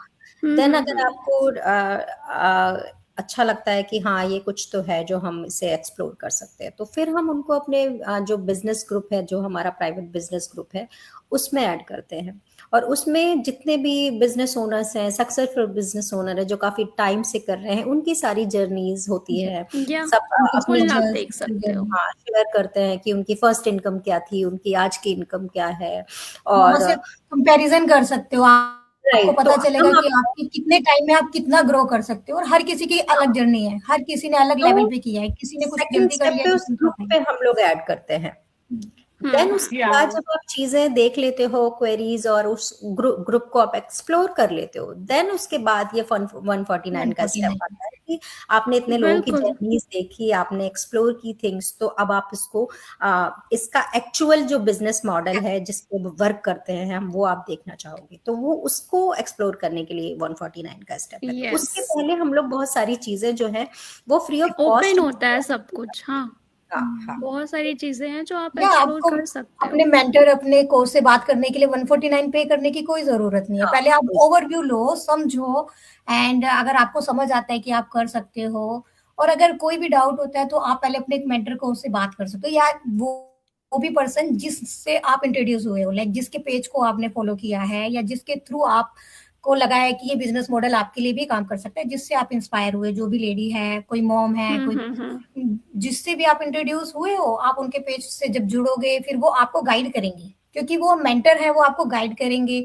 देन अगर हम्म, आपको अच्छा लगता है कि हाँ ये कुछ तो है जो हम इसे एक्सप्लोर कर सकते हैं, तो फिर हम उनको अपने जो बिजनेस ग्रुप है, जो हमारा प्राइवेट बिजनेस ग्रुप है, उसमें ऐड करते हैं। और उसमें जितने भी बिजनेस ओनर्स हैं, सक्सेसफुल बिजनेस ओनर है जो काफी टाइम से कर रहे हैं, उनकी सारी जर्नीज होती है। या सब उनके अपनी फुल आप स्ट्रगल्स, देख सकते हो। हाँ शेयर करते हैं कि उनकी फर्स्ट इनकम क्या थी, उनकी आज की इनकम क्या है। वहां और से कंपैरिजन कर सकते हो आप आपको राइट। पता तो चलेगा हम कि आपकी कितने टाइम में आप कितना ग्रो कर सकते हो, और हर किसी की अलग जर्नी है, हर किसी ने अलग लेवल तो पे किया है, किसी ने कुछ सेकंड जल्दी कर स्टेप लिया, पे उस किसी ने ग्रुप थोड़ा पे टाइम। हम लोग ऐड करते हैं। देन उसके या बाद जब आप चीजें देख लेते हो, क्वेरीज, और उस ग्रुप को आप एक्सप्लोर कर लेते हो, देन उसके बाद ये 149 का स्टेप 149। आता है कि आपने इतने लोगों की बिल्कुल जर्नीज देखी, आपने एक्सप्लोर की थिंग्स, तो अब आप इसको इसका एक्चुअल जो बिजनेस मॉडल है जिस पे वर्क करते हैं हम, वो आप देखना चाहोगे, तो वो उसको एक्सप्लोर करने के लिए 149 का स्टेप है। तो यस, उसके पहले हम लोग बहुत सारी चीजें जो है वो फ्री ऑफ ओपन कॉस्ट। होता है सब कुछ। हाँ, हाँ हाँ। बहुत सारी चीजें हैं जो आप या एक्सप्लोर आपको कर सकते अपने हो। मेंटर, अपने कोच से बात करने के लिए 149 पे करने की कोई जरूरत नहीं है। हाँ, पहले आप ओवरव्यू लो, समझो, एंड अगर आपको समझ आता है कि आप कर सकते हो, और अगर कोई भी डाउट होता है तो आप पहले अपने एक मेंटर कोच से बात कर सकते हो, या वो भी पर्सन जिससे आप इंट्रोड्यूस हुए हो, लाइक जिसके पेज को आपने फॉलो किया है, या जिसके थ्रू आप को लगा है कि ये बिजनेस मॉडल आपके लिए भी काम कर सकता है, जिससे आप इंस्पायर हुए, जो भी लेडी है, कोई मॉम है, कोई हम्म। जिससे भी आप इंट्रोड्यूस हुए हो, आप उनके पेज से जब जुड़ोगे, फिर वो आपको गाइड करेंगे, क्योंकि वो मेंटर है, वो आपको गाइड करेंगे।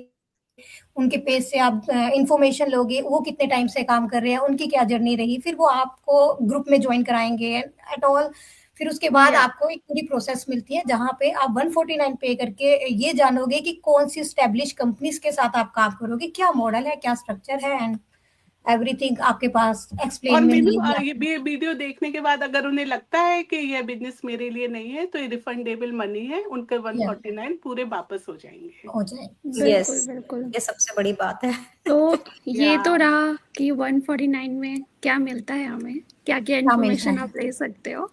उनके पेज से आप इंफॉर्मेशन लोगे, वो कितने टाइम से काम कर रहे हैं, उनकी क्या जर्नी रही, फिर वो आपको ग्रुप में ज्वाइन कराएंगे एट ऑल। फिर उसके बाद या आपको एक पूरी प्रोसेस मिलती है, जहां पे आप 149 पे करके ये जानोगे कि कौन सी स्टेब्लिश कंपनीज के साथ आप काम करोगे, क्या मॉडल है, क्या स्ट्रक्चर है, एंड एवरीथिंग आपके पास और एक्सप्लेन में मीनू मिलेगी ये आपको। भी वीडियो देखने के बाद अगर उन्हें लगता है कि यह बिजनेस मेरे लिए नहीं है, तो ये रिफंडेबल मनी है, उनके या 149 पूरे वापस हो जाएंगे। हो जाए। यस, बिल्कुल बिल्कुल। ये सबसे बड़ी बात है। तो ये या तो रहा कि 149 में क्या मिलता है हमें, क्या क्या क्या मिलता इन्फॉर्मेशन है। आप ले सकते हो,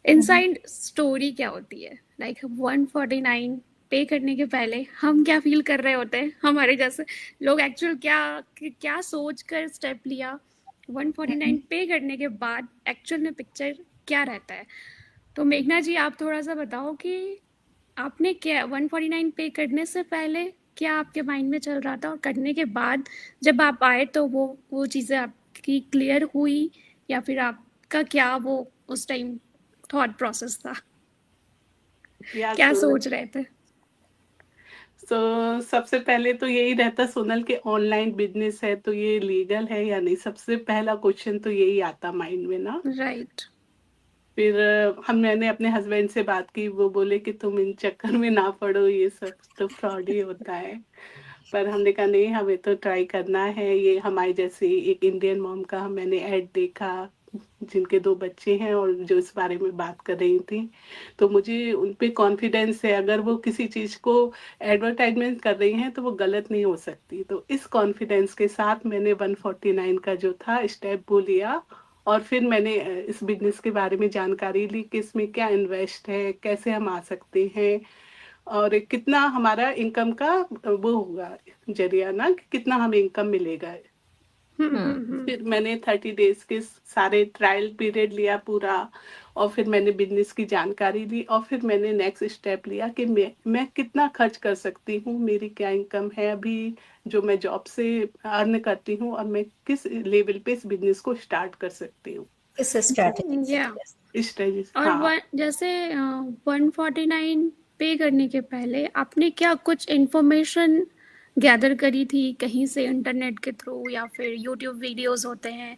इनसाइड स्टोरी क्या होती है। लाइक 149 पे करने के पहले हम क्या फील कर रहे होते हैं, हमारे जैसे लोग एक्चुअल क्या क्या सोच कर स्टेप लिया, 149 पे करने के बाद एक्चुअल में पिक्चर क्या रहता है। तो मेघना जी, आप थोड़ा सा बताओ कि आपने क्या 149 पे करने से पहले क्या आपके माइंड में चल रहा था, और करने के बाद जब आप आए तो वो चीज़ें आपकी क्लियर हुई, या फिर आपका क्या वो उस टाइम थॉट प्रोसेस था, या क्या सो सोच रहे थे। सबसे पहले तो यही रहता सोनल के ऑनलाइन बिजनेस है तो ये लीगल है या नहीं, सबसे पहला क्वेश्चन तो यही आता माइंड में ना। राइट। फिर मैंने अपने हस्बैंड से बात की, वो बोले कि तुम इन चक्कर में ना पड़ो, ये सब तो फ्रॉड ही होता है। पर हमने कहा नहीं, हमें तो ट्राई करना है। ये हमारे जैसे एक इंडियन मॉम का मैंने ऐड देखा, जिनके 2 बच्चे हैं और जो इस बारे में बात कर रही थी, तो मुझे उन पे कॉन्फिडेंस है, अगर वो किसी चीज़ को एडवर्टाइजमेंट कर रही हैं तो वो गलत नहीं हो सकती। तो इस कॉन्फिडेंस के साथ मैंने 149 का जो था स्टेप वो लिया, और फिर मैंने इस बिजनेस के बारे में जानकारी ली कि इसमें क्या इन्वेस्ट है, कैसे हम आ सकते हैं, और कितना हमारा इनकम का वो होगा जरिया ना, कि कितना हमें इनकम मिलेगा। हम्म। फिर मैंने 30 डेज के सारे ट्रायल पीरियड लिया पूरा, और फिर मैंने बिजनेस की जानकारी ली, और फिर मैंने नेक्स्ट स्टेप लिया कि मैं कितना खर्च कर सकती हूँ, मेरी क्या इनकम है अभी जो मैं जॉब से अर्न करती हूँ, और मैं किस लेवल पे इस बिजनेस को स्टार्ट कर सकती हूँ। किस स्ट्रैटेजी से? या इस तरह और हाँ। जैसे 149 पे करने के पहले आपने क्या कुछ इन्फॉर्मेशन गैदर करी थी कहीं से, इंटरनेट के थ्रू या फिर यूट्यूब वीडियोस होते हैं,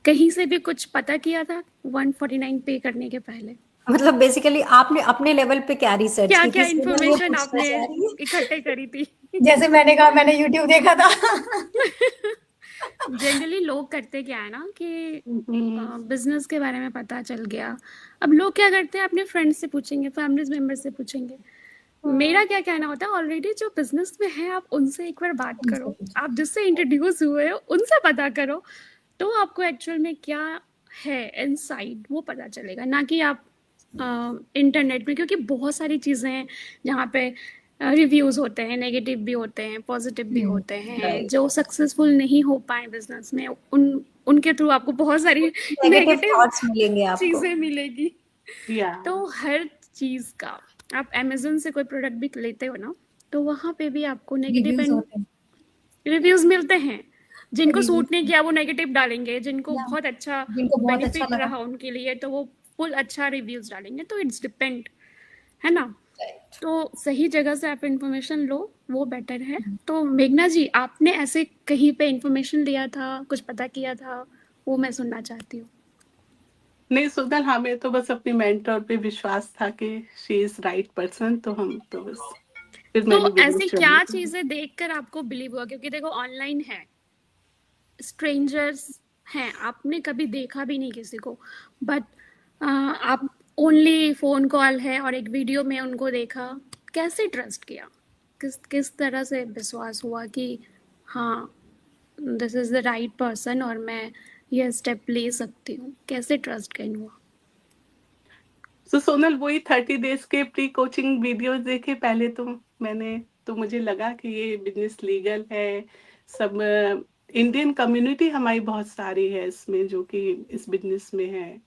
कहीं से भी कुछ पता किया था 149 पे करने के पहले? मतलब बेसिकली आपने अपने लेवल पे क्या रिसर्च क्या की क्या कि सोनल ये इन्फॉर्मेशन पूछना आपने चाह रही है? इकट्ठे करी थी? जैसे मैंने कहा, मैंने यूट्यूब देखा था। जनरली लोग करते क्या है ना कि हम्म, बिजनेस के बारे में पता चल गया, अब लोग क्या करते हैं, अपने फ्रेंड्स से पूछेंगे, फैमिली मेम्बर से पूछेंगे। मेरा क्या कहना होता है, ऑलरेडी जो बिजनेस में है आप उनसे एक बार बात उनसे करो, पूछो। आप जिससे इंट्रोड्यूस हुए हो उनसे पता करो, तो आपको एक्चुअल में क्या है इनसाइड वो पता चलेगा, ना कि आप इंटरनेट में, क्योंकि बहुत सारी चीज़ें हैं जहाँ पे रिव्यूज़ होते हैं, नेगेटिव भी होते हैं, पॉजिटिव भी होते हैं, राइट। जो सक्सेसफुल नहीं हो पाए बिजनेस में उनके थ्रू आपको बहुत सारी नेगेटिव नेगेटिव थॉट्स मिलेंगे आपको। चीज़ें मिलेगी। या तो हर चीज़ का, आप अमेज़न से कोई प्रोडक्ट भी लेते हो ना, तो वहाँ पे भी आपको नेगेटिव रिव्यूज एंड होते हैं। रिव्यूज़ मिलते हैं। जिनको रिव्यूज, सूट नहीं किया वो नेगेटिव डालेंगे, जिनको या बहुत अच्छा जिनको बहुत अच्छा बेनिफिट लगा। रहा उनके लिए तो वो फुल अच्छा रिव्यूज़ डालेंगे। तो इट्स डिपेंड, है ना? राइट। तो सही जगह से आप इन्फॉर्मेशन लो, वो बेटर है। तो मेघना जी, आपने ऐसे कहीं पे इन्फॉर्मेशन लिया था, कुछ पता किया था, वो मैं सुनना चाहती हूँ। नहीं सुनल, हमें तो बस अपनी मेंटर पे विश्वास था कि शी इज राइट पर्सन, तो हम तो बस फिर तो मैंने ऐसी बिजनेस क्या ज्वाइन किया। चीजें देखकर आपको बिलीव हुआ? क्योंकि देखो ऑनलाइन है, स्ट्रेंजर्स हैं, आपने कभी देखा भी नहीं किसी को, बट आप ओनली फोन कॉल है और एक वीडियो में उनको देखा, कैसे ट्रस्ट किया? किस किस तरह से विश्वास हुआ कि हाँ, this is the right person और मैं ये स्टेप ले सकती हूँ? कैसे ट्रस्ट गेन हुआ? तो सोनल, वही 30 डेज के प्री कोचिंग वीडियोस देखे पहले तो मैंने, तो मुझे लगा कि ये बिजनेस लीगल है। सब इंडियन कम्युनिटी हमारी बहुत सारी है इसमें जो कि इस बिजनेस में है।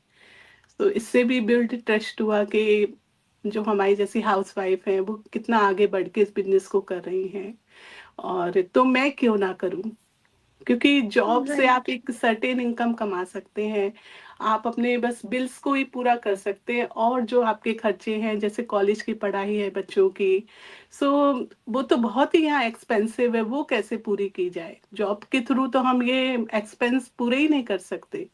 तो इससे भी बिल्ड ट्रस्ट हुआ कि जो हमारी जैसी हाउसवाइफ है वो कितना आगे बढ़ के इस बिजनेस को कर रही हैं, और तो मैं क्यों ना करूं। क्योंकि जॉब से आप राइट। एक सर्टेन इनकम कमा सकते हैं, आप अपने बस बिल्स को ही पूरा कर सकते हैं, और जो आपके खर्चे हैं जैसे कॉलेज की पढ़ाई है बच्चों की, सो वो तो बहुत ही यहाँ एक्सपेंसिव है, वो कैसे पूरी की जाए। जॉब के थ्रू तो हम ये एक्सपेंस पूरे ही नहीं कर सकते।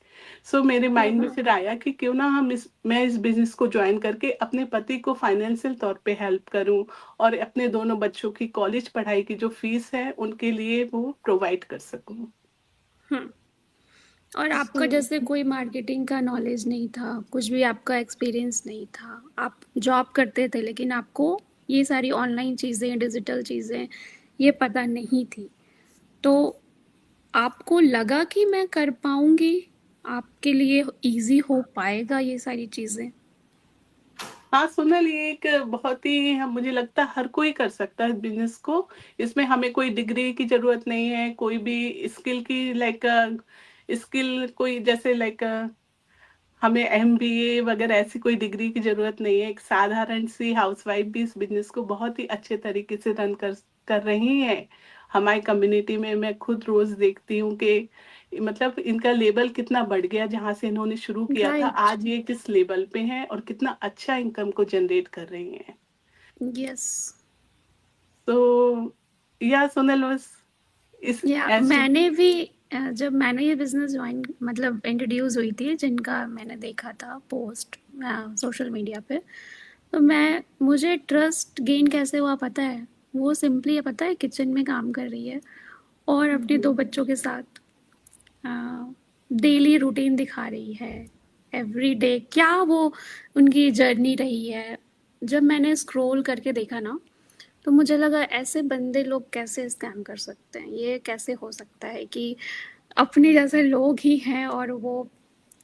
सो मेरे माइंड में फिर आया कि क्यों ना मैं इस बिजनेस को ज्वाइन करके अपने पति को फाइनेंशियल तौर पे हेल्प करूं, और अपने दोनों बच्चों की कॉलेज पढ़ाई की जो फीस है उनके लिए वो प्रोवाइड कर सकूं। हम्म। और आपका जैसे कोई मार्केटिंग का नॉलेज नहीं था, कुछ भी आपका एक्सपीरियंस नहीं था, आप जॉब करते थे लेकिन आपको ये सारी ऑनलाइन चीज़ें, डिजिटल चीज़ें ये पता नहीं थी, तो आपको लगा कि मैं कर पाऊंगी, आपके लिए इजी हो पाएगा ये सारी चीज़ें? हाँ सुनल, ये एक बहुत ही मुझे लगता है हर कोई कर सकता है बिजनेस को। इसमें हमें कोई डिग्री की जरूरत नहीं है, कोई भी स्किल की लाइक स्किल कोई जैसे लाइक हमें एमबीए वगैरह ऐसी कोई डिग्री की जरूरत नहीं है। एक साधारण सी हाउसवाइफ भी इस बिजनेस को बहुत ही अच्छे तरीके से रन कर कर रही है। हमारी कम्युनिटी में मैं खुद रोज देखती हूँ कि मतलब इनका लेवल कितना बढ़ गया, जहाँ से इन्होंने शुरू किया था राइट। आज ये किस लेवल पे हैं और कितना अच्छा इनकम को जनरेट कर रही हैं। यस। तो या सोनल, बस इस या ऐसे। मैंने भी जब मैंने ये बिजनेस ज्वाइन मतलब इंट्रोड्यूस हुई थी, जिनका मैंने देखा था पोस्ट सोशल मीडिया पे, तो मुझे ट्रस्ट गेन कैसे हुआ पता है? वो सिंपली ये पता है, किचन में काम कर रही है और अपने दो बच्चों के साथ डेली रूटीन दिखा रही है, एवरी डे क्या वो उनकी जर्नी रही है। जब मैंने स्क्रॉल करके देखा ना, तो मुझे लगा ऐसे बंदे लोग कैसे स्कैम कर सकते हैं? ये कैसे हो सकता है कि अपने जैसे लोग ही हैं और वो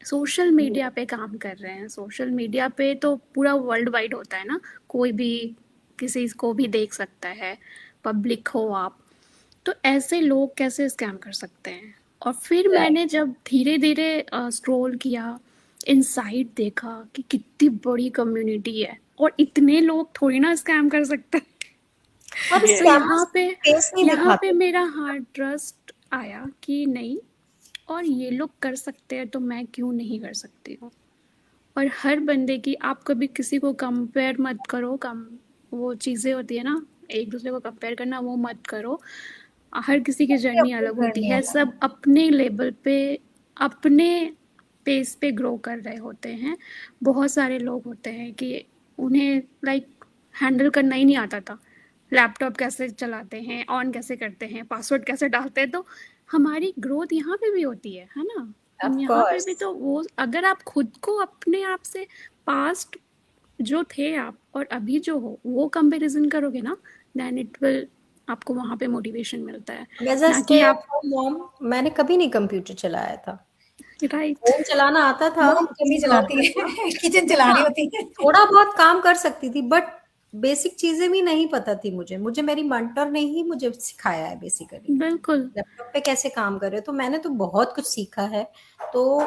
सोशल मीडिया पे काम कर रहे हैं? सोशल मीडिया पे तो पूरा वर्ल्ड वाइड होता है ना, कोई भी किसी को भी देख सकता है, पब्लिक हो आप, तो ऐसे लोग कैसे स्कैम कर सकते हैं? और फिर राइट। मैंने जब धीरे धीरे स्क्रॉल किया, इनसाइट देखा कि कितनी बड़ी कम्युनिटी है और इतने लोग थोड़ी ना स्कैम कर सकते हैं। और तो ये स्कैमर्स फेस नहीं यहाँ पे दिखाते। मेरा हार्ड ट्रस्ट आया कि नहीं, और ये लोग कर सकते हैं तो मैं क्यों नहीं कर सकती हूँ? और हर बंदे की, आप कभी किसी को कंपेयर मत करो, कम वो चीज़ें होती है ना, एक दूसरे को कंपेयर करना, वो मत करो। हर किसी की सबकी जर्नी अपनी अलग होती जर्नी है है, ना। सब अपने लेवल पे, अपने पेस पे ग्रो कर रहे होते हैं। बहुत सारे लोग होते हैं कि उन्हें लाइक हैंडल करना ही नहीं आता था, लैपटॉप कैसे चलाते हैं, ऑन कैसे करते हैं, पासवर्ड कैसे डालते हैं। तो हमारी ग्रोथ यहाँ पे भी होती है ना? हम ऑफ यहाँ पे भी, कोर्स। तो वो अगर आप खुद को अपने आप से पास्ट जो थे आप और अभी जो हो वो कंपैरिजन करोगे ना, देन इट विल, आपको वहाँ पे मोटिवेशन मिलता है। एज अ ना स्टे कि एट आप, होम मॉम मैंने कभी नहीं कंप्यूटर चलाया था। राइट। फोन चलाना आता था, मॉम कम ही सर्च चलाती करना। है किचन चला हाँ, रही होती है। थोड़ा बहुत काम कर सकती थी, बट बेसिक चीजें भी नहीं पता थी मुझे। मुझे मेरी मेंटर ने ही मुझे सिखाया है बेसिकली बिल्कुल। लैपटॉप पे कैसे काम करे, तो मैंने तो बहुत कुछ सीखा है। तो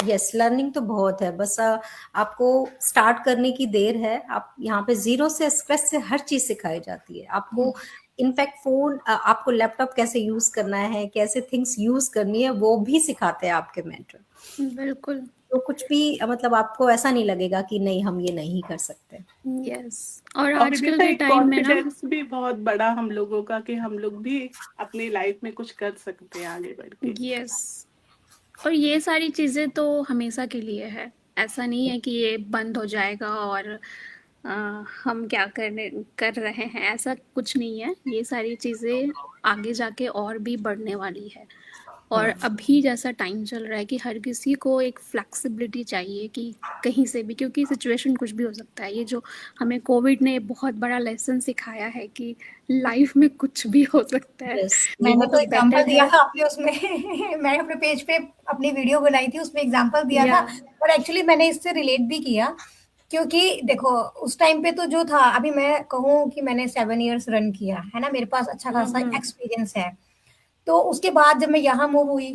यस, लर्निंग तो बहुत है, बस आपको स्टार्ट करने की देर है। आप यहाँ पे जीरो से स्क्रैच से हर चीज सिखाई जाती है आपको। इनफैक्ट फोन, आपको लैपटॉप कैसे यूज करना है, कैसे थिंग्स यूज करनी है, वो भी सिखाते हैं आपके मेंटर। बिल्कुल। तो कुछ भी मतलब आपको ऐसा नहीं लगेगा कि नहीं हम ये नहीं कर सकते। यस, और और आजकल विदिता के एक टाइम में ना, कॉन्फिडेंस भी बहुत बड़ा हम लोगों का कि हम लोग भी अपनी लाइफ में कुछ कर सकते हैं आगे बढ़ के। यस, और ये सारी चीज़ें तो हमेशा के लिए है। ऐसा नहीं है कि ये बंद हो जाएगा और अ, हम क्या कर रहे हैं, ऐसा कुछ नहीं है। ये सारी चीज़ें आगे जाके और भी बढ़ने वाली है। और अभी जैसा टाइम चल रहा है कि हर किसी को एक फ्लेक्सिबिलिटी चाहिए कि कहीं से भी, क्योंकि सिचुएशन कुछ भी हो सकता है। ये जो हमें कोविड ने बहुत बड़ा लेसन सिखाया है कि लाइफ में कुछ भी हो सकता है। यस, मैंने तो तो एग्जांपल बेटर दिया है, था आपने उसमें मैंने अपने पेज पे अपनी वीडियो बनाई थी, उसमें एग्जांपल दिया या था। और एक्चुअली मैंने इससे रिलेट भी किया, क्योंकि देखो उस टाइम पे तो जो था, अभी मैं कहूँ कि मैंने 7 इयर्स रन किया है ना, मेरे पास अच्छा खासा एक्सपीरियंस है। तो उसके बाद जब मैं यहाँ मूव हुई,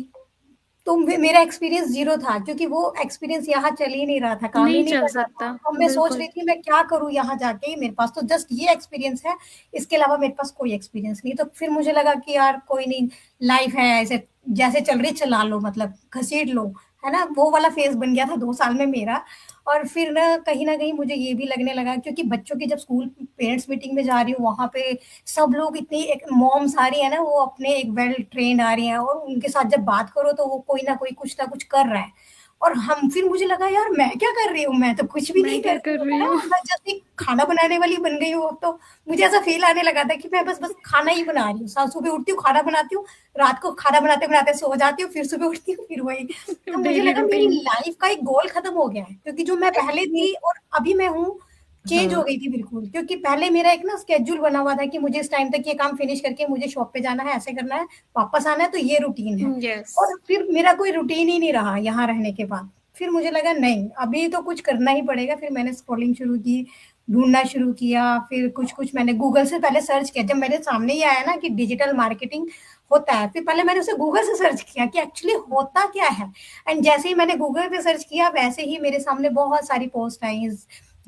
तो मेरा एक्सपीरियंस जीरो था, क्योंकि वो एक्सपीरियंस यहाँ चल ही नहीं रहा था, काम ही नहीं नहीं चल कर रहा था। सकता। अब मैं सोच बिल्कुल, रही थी मैं क्या करूँ यहाँ जाके, मेरे पास तो जस्ट ये एक्सपीरियंस है, इसके अलावा मेरे पास कोई एक्सपीरियंस नहीं। तो फिर मुझे लगा कि यार कोई नहीं, लाइफ है ऐसे, जैसे चल रही चला लो, मतलब घसीट लो, है ना। वो वाला फेज बन गया था 2 साल में मेरा। और फिर ना कहीं मुझे ये भी लगने लगा, क्योंकि बच्चों की जब स्कूल पेरेंट्स मीटिंग में जा रही हूँ, वहां पे सब लोग इतनी, एक मॉम्स आ रही है ना, वो अपने एक वेल ट्रेन्ड आ रही है, और उनके साथ जब बात करो तो वो कोई ना कोई कुछ ना कुछ कर रहा है। और हम, फिर मुझे लगा यार मैं क्या कर रही हूँ, मैं तो कुछ भी मैं नहीं कर क्या रही कर हूँ, है रही ना। हूँ? मैं जस्ट एक खाना बनाने वाली बन गई हूँ अब तो। मुझे ऐसा फील आने लगा था कि मैं बस बस खाना ही बना रही हूँ, सुबह उठती हूँ खाना बनाती हूँ, रात को खाना बनाते बनाते सो जाती हूँ, फिर सुबह उठती हूँ, फिर वही। तो मुझे डेली लगा मेरी रूटीन। लाइफ का एक गोल खत्म हो गया है, क्योंकि जो मैं पहले एक्चुअली थी और अभी मैं हूँ, चेंज हो हाँ, गई थी बिल्कुल। क्योंकि पहले मेरा एक ना स्केड्यूल बना हुआ था कि मुझे इस टाइम तक ये काम फिनिश करके मुझे शॉप पे जाना है, ऐसे करना है, वापस आना है, तो ये रूटीन है। यस, और फिर मेरा कोई रूटीन ही नहीं रहा यहाँ रहने के बाद। फिर मुझे लगा नहीं, अभी तो कुछ करना ही पड़ेगा। फिर मैंने स्क्रॉलिंग शुरू की, ढूंढना शुरू किया, फिर कुछ कुछ मैंने गूगल से पहले सर्च किया। जब मेरे सामने ये आया ना कि डिजिटल मार्केटिंग होता है, फिर पहले मैंने उसे गूगल से सर्च किया कि एक्चुअली होता क्या है। एंड जैसे ही मैंने गूगल पे सर्च किया, वैसे ही मेरे सामने बहुत सारी पोस्ट आई,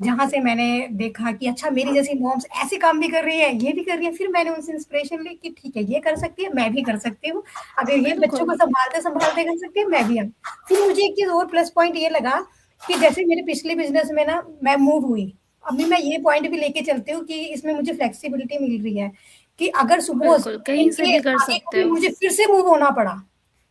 जहाँ से मैंने देखा कि अच्छा, मेरी जैसी मॉम्स ऐसे काम भी कर रही है, ये भी कर रही है। फिर मैंने उनसे इंस्पिरेशन ली कि ठीक है, ये कर सकती है, मैं भी कर सकती हूँ। अब ये बच्चों को बिल्कुल। संभालते संभालते कर सकती है, मैं भी। अब फिर मुझे एक चीज और प्लस पॉइंट ये लगा कि जैसे मेरे पिछले बिजनेस में ना मैं मूव हुई, अभी मैं ये पॉइंट भी लेके चलती हूँ कि इसमें मुझे फ्लेक्सिबिलिटी मिल रही है, कि अगर सपोज बिल्कुल, कहीं से भी इनकेस कर आगे सकते कभी हो। मुझे फिर से मूव होना पड़ा,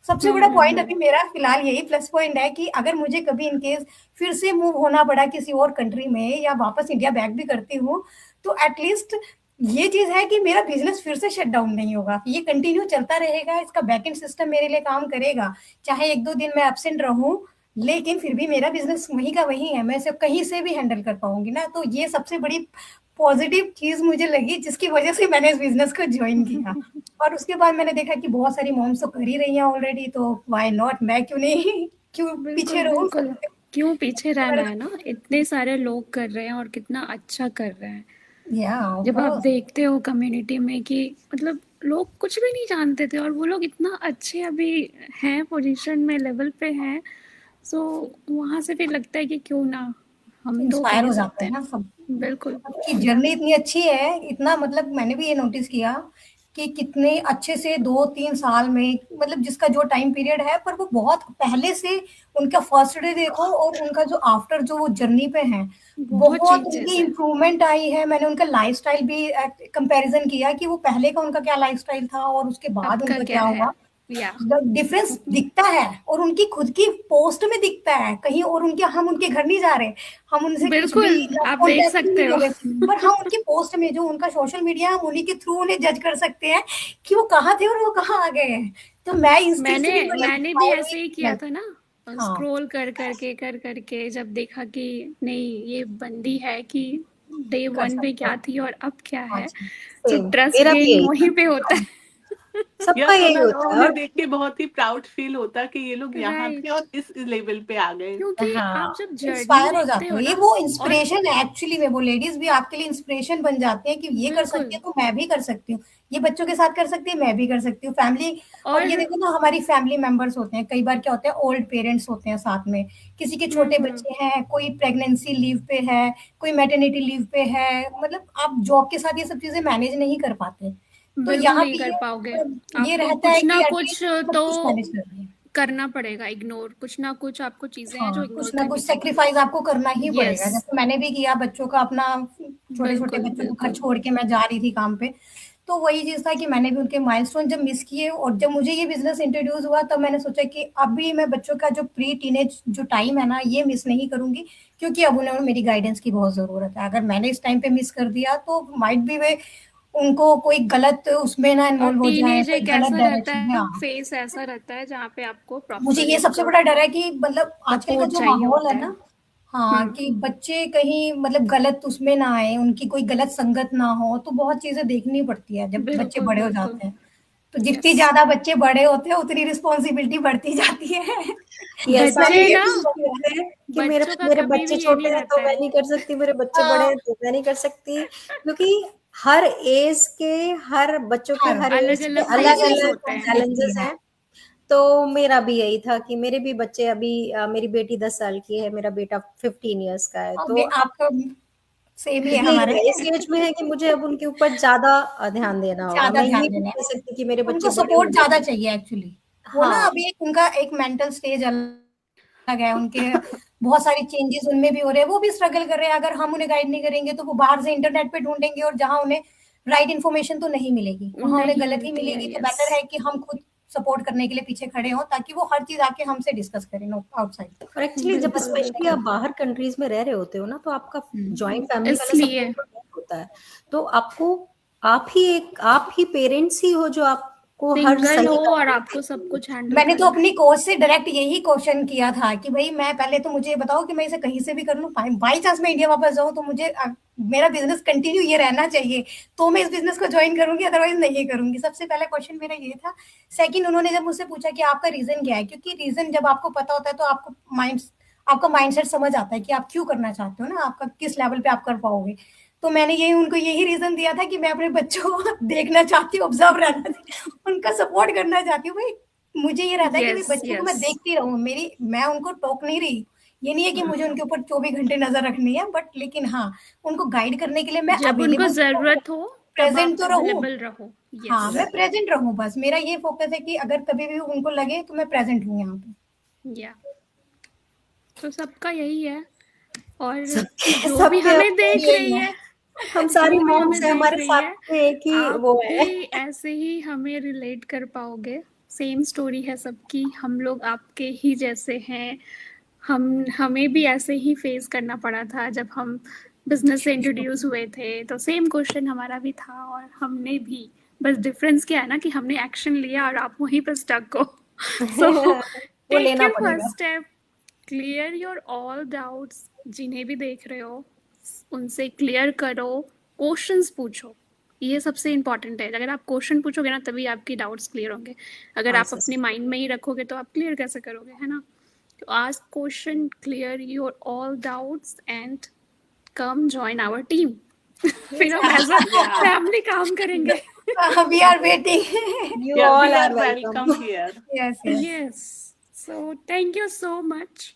सबसे बड़ा पॉइंट अभी मेरा फिलहाल यही प्लस पॉइंट है कि अगर मुझे कभी इनकेस फिर से मूव होना पड़ा किसी और कंट्री में, या वापस इंडिया बैक भी करती हूँ, तो एटलीस्ट ये चीज है कि मेरा बिजनेस फिर से शट डाउन नहीं होगा, ये कंटिन्यू चलता रहेगा, इसका बैकएंड सिस्टम मेरे लिए काम करेगा। चाहे 1-2 दिन मैं एब्सेंट रहूं, लेकिन फिर भी मेरा बिजनेस वही का वही है, मैं इसे कहीं से भी हैंडल कर पाऊंगी ना। तो ये सबसे बड़ी पॉजिटिव चीज मुझे लगी, जिसकी वजह से मैंने इस बिजनेस को ज्वाइन किया। और उसके बाद मैंने देखा कि बहुत सारी मॉम्स तो कर ही रही हैं ऑलरेडी, तो व्हाई नॉट, मैं क्यों नहीं, क्यों बिल्कुल, पीछे रहूं। बिल्कुल। क्यों पीछे रहना है ना? इतने सारे लोग कर रहे हैं और कितना अच्छा कर रहे हैं। या ऑफ जब आप कोर्स। देखते हो कम्युनिटी में कि मतलब लोग कुछ भी नहीं जानते थे और वो लोग इतना अच्छे अभी हैं, पोजीशन में, लेवल पे हैं। सो वहाँ से फिर लगता है कि क्यों ना, हम तो कर इंस्पायर ही हो जाते सकते हैं हैं। ना सब। बिल्कुल, आपकी जर्नी इतनी अच्छी है, इतना मतलब मैंने भी ये नोटिस किया कि कितने अच्छे से 2-3 साल में, मतलब जिसका जो टाइम पीरियड है, पर वो बहुत पहले से उनका फर्स्ट डे देखो और उनका जो आफ्टर जो वो जर्नी पे हैं, बहुत बहुत उनकी चेंजेस है। इम्प्रूवमेंट आई है। मैंने उनका लाइफस्टाइल भी कंपैरिजन किया कि वो पहले का उनका क्या लाइफस्टाइल था और उसके अब बाद का उनका क्या क्या है? हुआ। या डिफरेंस दिखता है, और उनकी खुद की पोस्ट में दिखता है कहीं, और उनके, हम उनके घर नहीं जा रहे, हम उनसे कुछ भी बिल्कुल, आप देख कॉन्टेक्ट नहीं सकते हो। कर रहे, पर हम उनकी पोस्ट में, जो उनका सोशल मीडिया है, हम उन्हीं के थ्रू उन्हें जज कर सकते हैं कि वो कहाँ थे और वो कहाँ आ गए हैं। तो मैं इस चीज मैंने से भी बड़ी मैंने भी इंस्पायर हुई ऐसे ही कि किया मैं, था ना, हाँ स्क्रॉल कर करके जब देखा कि नहीं, ये बंदी है कि डे कर वन पे सकते क्या हैं। थी और अब क्या हाँ है। जी, तो सेम ट्रस्ट मेरा भी गेन यही वहीं था। पे होता है। यह सबका यही सोनल, और होता है। उन्हें और देख के बहुत ही प्राउड फील होता कि ये लोग यहाँ थे राइट, और इस लेवल पे आ गए। क्योंकि आप हाँ, जब जर्नी इंस्पायर हो देखते जाते हो, हो ये ना, वो और इंस्पिरेशन है एक्चुअली में, वो लेडीज भी आपके लिए इंस्पिरेशन बन जाती हैं कि ये कर सकती बिल्कुल, है तो मैं भी कर सकती हूँ, ये बच्चों के साथ कर सकती है, मैं भी कर सकती हूँ, फैमिली। और ये और देखो ना, हमारी फैमिली मेंबर्स होते हैं, कई बार क्या होता है, ओल्ड पेरेंट्स होते हैं साथ में, किसी के छोटे हम्म, बच्चे हैं, कोई प्रेगनेंसी लीव पे है, कोई मैटरनिटी लीव पे है, मतलब आप जॉब के साथ ये सब चीजें मैनेज नहीं कर पाते। तो बिल्कुल यहाँ नहीं पे कर पाओगे। ये आपको रहता है कुछ ना कि कुछ एटलीस्ट सब तो कुछ मैनेज करना है। करना पड़ेगा, इग्नोर कुछ ना कुछ आपको चीजें हैं जो हाँ, इग्नोर कुछ ना करनी कुछ पड़ेगी। सैक्रिफाइस आपको करना ही यस, पड़ेगा। जैसे मैंने भी किया बच्चों का अपना, छोटे-छोटे बिल्कुल बच्चों को घर बिल्कुल। छोड़ के मैं जा रही थी काम पे। तो वही चीज़ था कि मैंने भी उनके माइलस्टोन जब मिस किए और जब मुझे ये बिज़नेस इंट्रोड्यूस हुआ तब मैंने सोचा कि अभी मैं बच्चों का जो प्री टीनेज जो टाइम है ना, ये मिस नहीं करूँगी, क्योंकि अब उन्हें मेरी गाइडेंस की बहुत ज़रूरत है। अगर मैंने इस टाइम पे मिस कर दिया तो माइट बी वे उनको कोई गलत उसमें ना और इन्वॉल्व हो जाएँ, टीनेज कोई एक गलत ऐसा रहता डायरेक्शन में। है, हाँ। फेस ऐसा रहता है जहाँ पे आपको मुझे प्रॉपर ये एक सबसे बड़ा डर है कि मतलब आजकल का सपोर्ट जो चाहिए माहौल होता है है। ना, हाँ, कि बच्चे कहीं मतलब गलत उसमें ना आए, उनकी कोई गलत संगत ना हो, तो बहुत चीज़ें देखनी पड़ती है जब बच्चे बिल्कुल बड़े हो बिल्कुल। जाते हैं। तो जितनी यस, ज़्यादा बच्चे बड़े होते हैं, उतनी रिस्पॉन्सिबिलिटी बढ़ती जाती है। कि ऐसा मैंने बच्चे नहीं ये है ना, कि भी वो किया है। कहते हैं कि मेरे बच्चों का मेरे कभी बच्चे भी ये छोटे नहीं हैं तो रहता मैं है। नहीं कर सकती, मेरे बच्चे बड़े हाँ, हैं तो मैं नहीं कर सकती, क्योंकि हर एज के, हर बच्चों के हाँ, हर अलग एज के अलग सबकी फेजेस अलग-अलग होते हैं। रिस्पॉन्सिबिलिटी चैलेंजेस है। हैं। तो मेरा भी यही था कि मेरे भी बच्चे अभी मेरी बेटी 10 साल की है, मेरा बेटा 15 इयर्स का है। तो अभी अब आपका सेम ही है यही हमारे। है, इस एज में है कि मुझे अब उनके ऊपर ज़्यादा ध्यान देना होगा। ज़्यादा मैं ये ध्यान नहीं देना कह है। सकती कि मेरे बच्चे उनको बड़े हो सपोर्ट गए ज़्यादा हैं। चाहिए एक्चुअली। वो ना हाँ। अभी एक उनका एक मेंटल स्टेज अलग है, उनके बहुत सारी चेंजेस उनमें भी हो रहे हैं, वो भी स्ट्रगल कर रहे हैं। अगर हम उन्हें गाइड नहीं करेंगे तो वो बाहर से इंटरनेट पे ढूँढेंगे और जहाँ उन्हें राइट इन्फॉर्मेशन तो नहीं मिलेगी, वहाँ उन्हें नहीं गलत ही मिलती है। मिलेगी। तो यस, बेटर है कि हम खुद सपोर्ट करने के लिए पीछे खड़े हों ताकि वो हर चीज़ आके हमसे डिस्कस करें, नो आउटसाइड। और एक्चुअली जब बिल्कुल स्पेशली बिल्कुल। आप बाहर कंट्रीज में रह रहे होते हो ना, तो आपका हुँ। जॉइंट फैमिली वाला इसलिए सपोर्ट नहीं होता है। तो आपको आप ही पेरेंट्स ही हो जो आपको हर सिंगल हो सही और गाइडेंस आपको सब देंगे। कुछ हैंडल मैंने तो करना है। अपनी कोच से डायरेक्ट यही क्वेश्चन किया था कि भई मैं पहले तो मुझे ये बताओ कि मैं इसे कहीं से भी कर लूँ, बाई चांस मैं इंडिया वापस जाऊँ तो मुझे मेरा बिज़नेस कंटिन्यू ये रहना चाहिए, तो मैं इस बिज़नेस को जॉइन करूँगी, अदरवाइज़ नहीं करूँगी। सबसे पहला क्वेश्चन मेरा ये था। सेकंड, उन्होंने जब मुझसे पूछा कि आपका रीज़न क्या है? क्योंकि रीज़न जब आपको पता होता है तो आपका माइंडसेट समझ आता है कि आप क्यों करना चाहते हो ना, आपका किस लेवल पे आप कर पाओगे। तो मैंने यही उनको यही रीज़न दिया था कि मैं अपने बच्चों को देखना चाहती हूँ, ऑब्ज़र्व रहना उनका सपोर्ट करना चाहती हूँ। भई मुझे ये रहता है कि भाई यस बच्चों को यस। मैं देखती रहूँ, मैं उनको टोक नहीं रही। ये नहीं है कि मुझे उनके ऊपर 24 घंटे नज़र रखनी है, बट लेकिन हाँ, उनको गाइड करने के लिए मैं जब उनको अवेलेबल तो रहूँ, जरूरत हो तब आप प्रेज़ेंट तो रहूँ। अवेलेबल रहो। यस। हाँ, मैं प्रेज़ेंट रहूँ बस, मेरा ये फ़ोकस है कि अगर कभी भी उनको लगे तो मैं प्रेज़ेंट हूँ यहाँ पे। या तो सबका यही है। और सबके जो भी सबके हमें अपने देख यही रही है। है, हम जो सारी भी मॉम्स हमें हैं, देख हमारे रही साथ है, में एक ही आप वो है। भी ऐसे ही हमें रिलेट कर पाओगे। सेम स्टोरी है सबकी, हम लोग आपके ही जैसे हैं। हमें भी ऐसे ही फेस करना पड़ा था जब हम बिजनेस से इंट्रोड्यूस हुए थे, तो सेम क्वेश्चन हमारा भी था और हमने भी, बस डिफरेंस क्या है ना कि हमने एक्शन लिया और आप वहीं पर स्टक हो। सो वो टेक लेना योर फर्स्ट पड़ेगा। Step, clear your all doubts. जिन्हें भी देख रहे हो उनसे क्लियर करो, क्वेश्चंस पूछो। ये सबसे इम्पॉर्टेंट है। अगर आप क्वेश्चन पूछोगे ना तभी आपकी डाउट्स क्लियर होंगे। अगर आप आंसर्स। अपने माइंड में ही रखोगे तो आप क्लियर कैसे करोगे, है ना? तो ask question, clear your all doubts and come join our team. फिर हम एज अ Yeah, फैमिली काम करेंगे। We are waiting. You yeah, all we are are welcome. welcome here. Yes, yes. Yes. So thank you so much.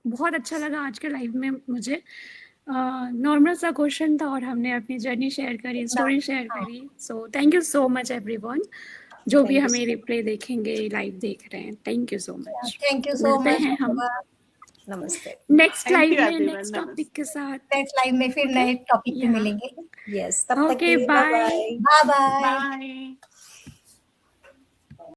बहुत अच्छा लगा आज के live में मुझे। नॉर्मल सा क्वेश्चन था और हमने अपनी जर्नी शेयर करी, स्टोरी शेयर हाँ, करी। सो thank you so much everyone, जो भी थैंक यू हमें सो रिप्ले देखेंगे, लाइव देख रहे हैं। Thank you so much. Thank you सो मिलते मच। हैं हम मच। नमस्ते। नेक्स्ट Thank लाइव you, में, everyone. Next topic Namaste. के साथ। नेक्स्ट लाइव में फिर ओके, नए टॉपिक पे या मिलेंगे। यस, तब तक के ओके, लिए bye bye. Bye. Bye bye. Bye.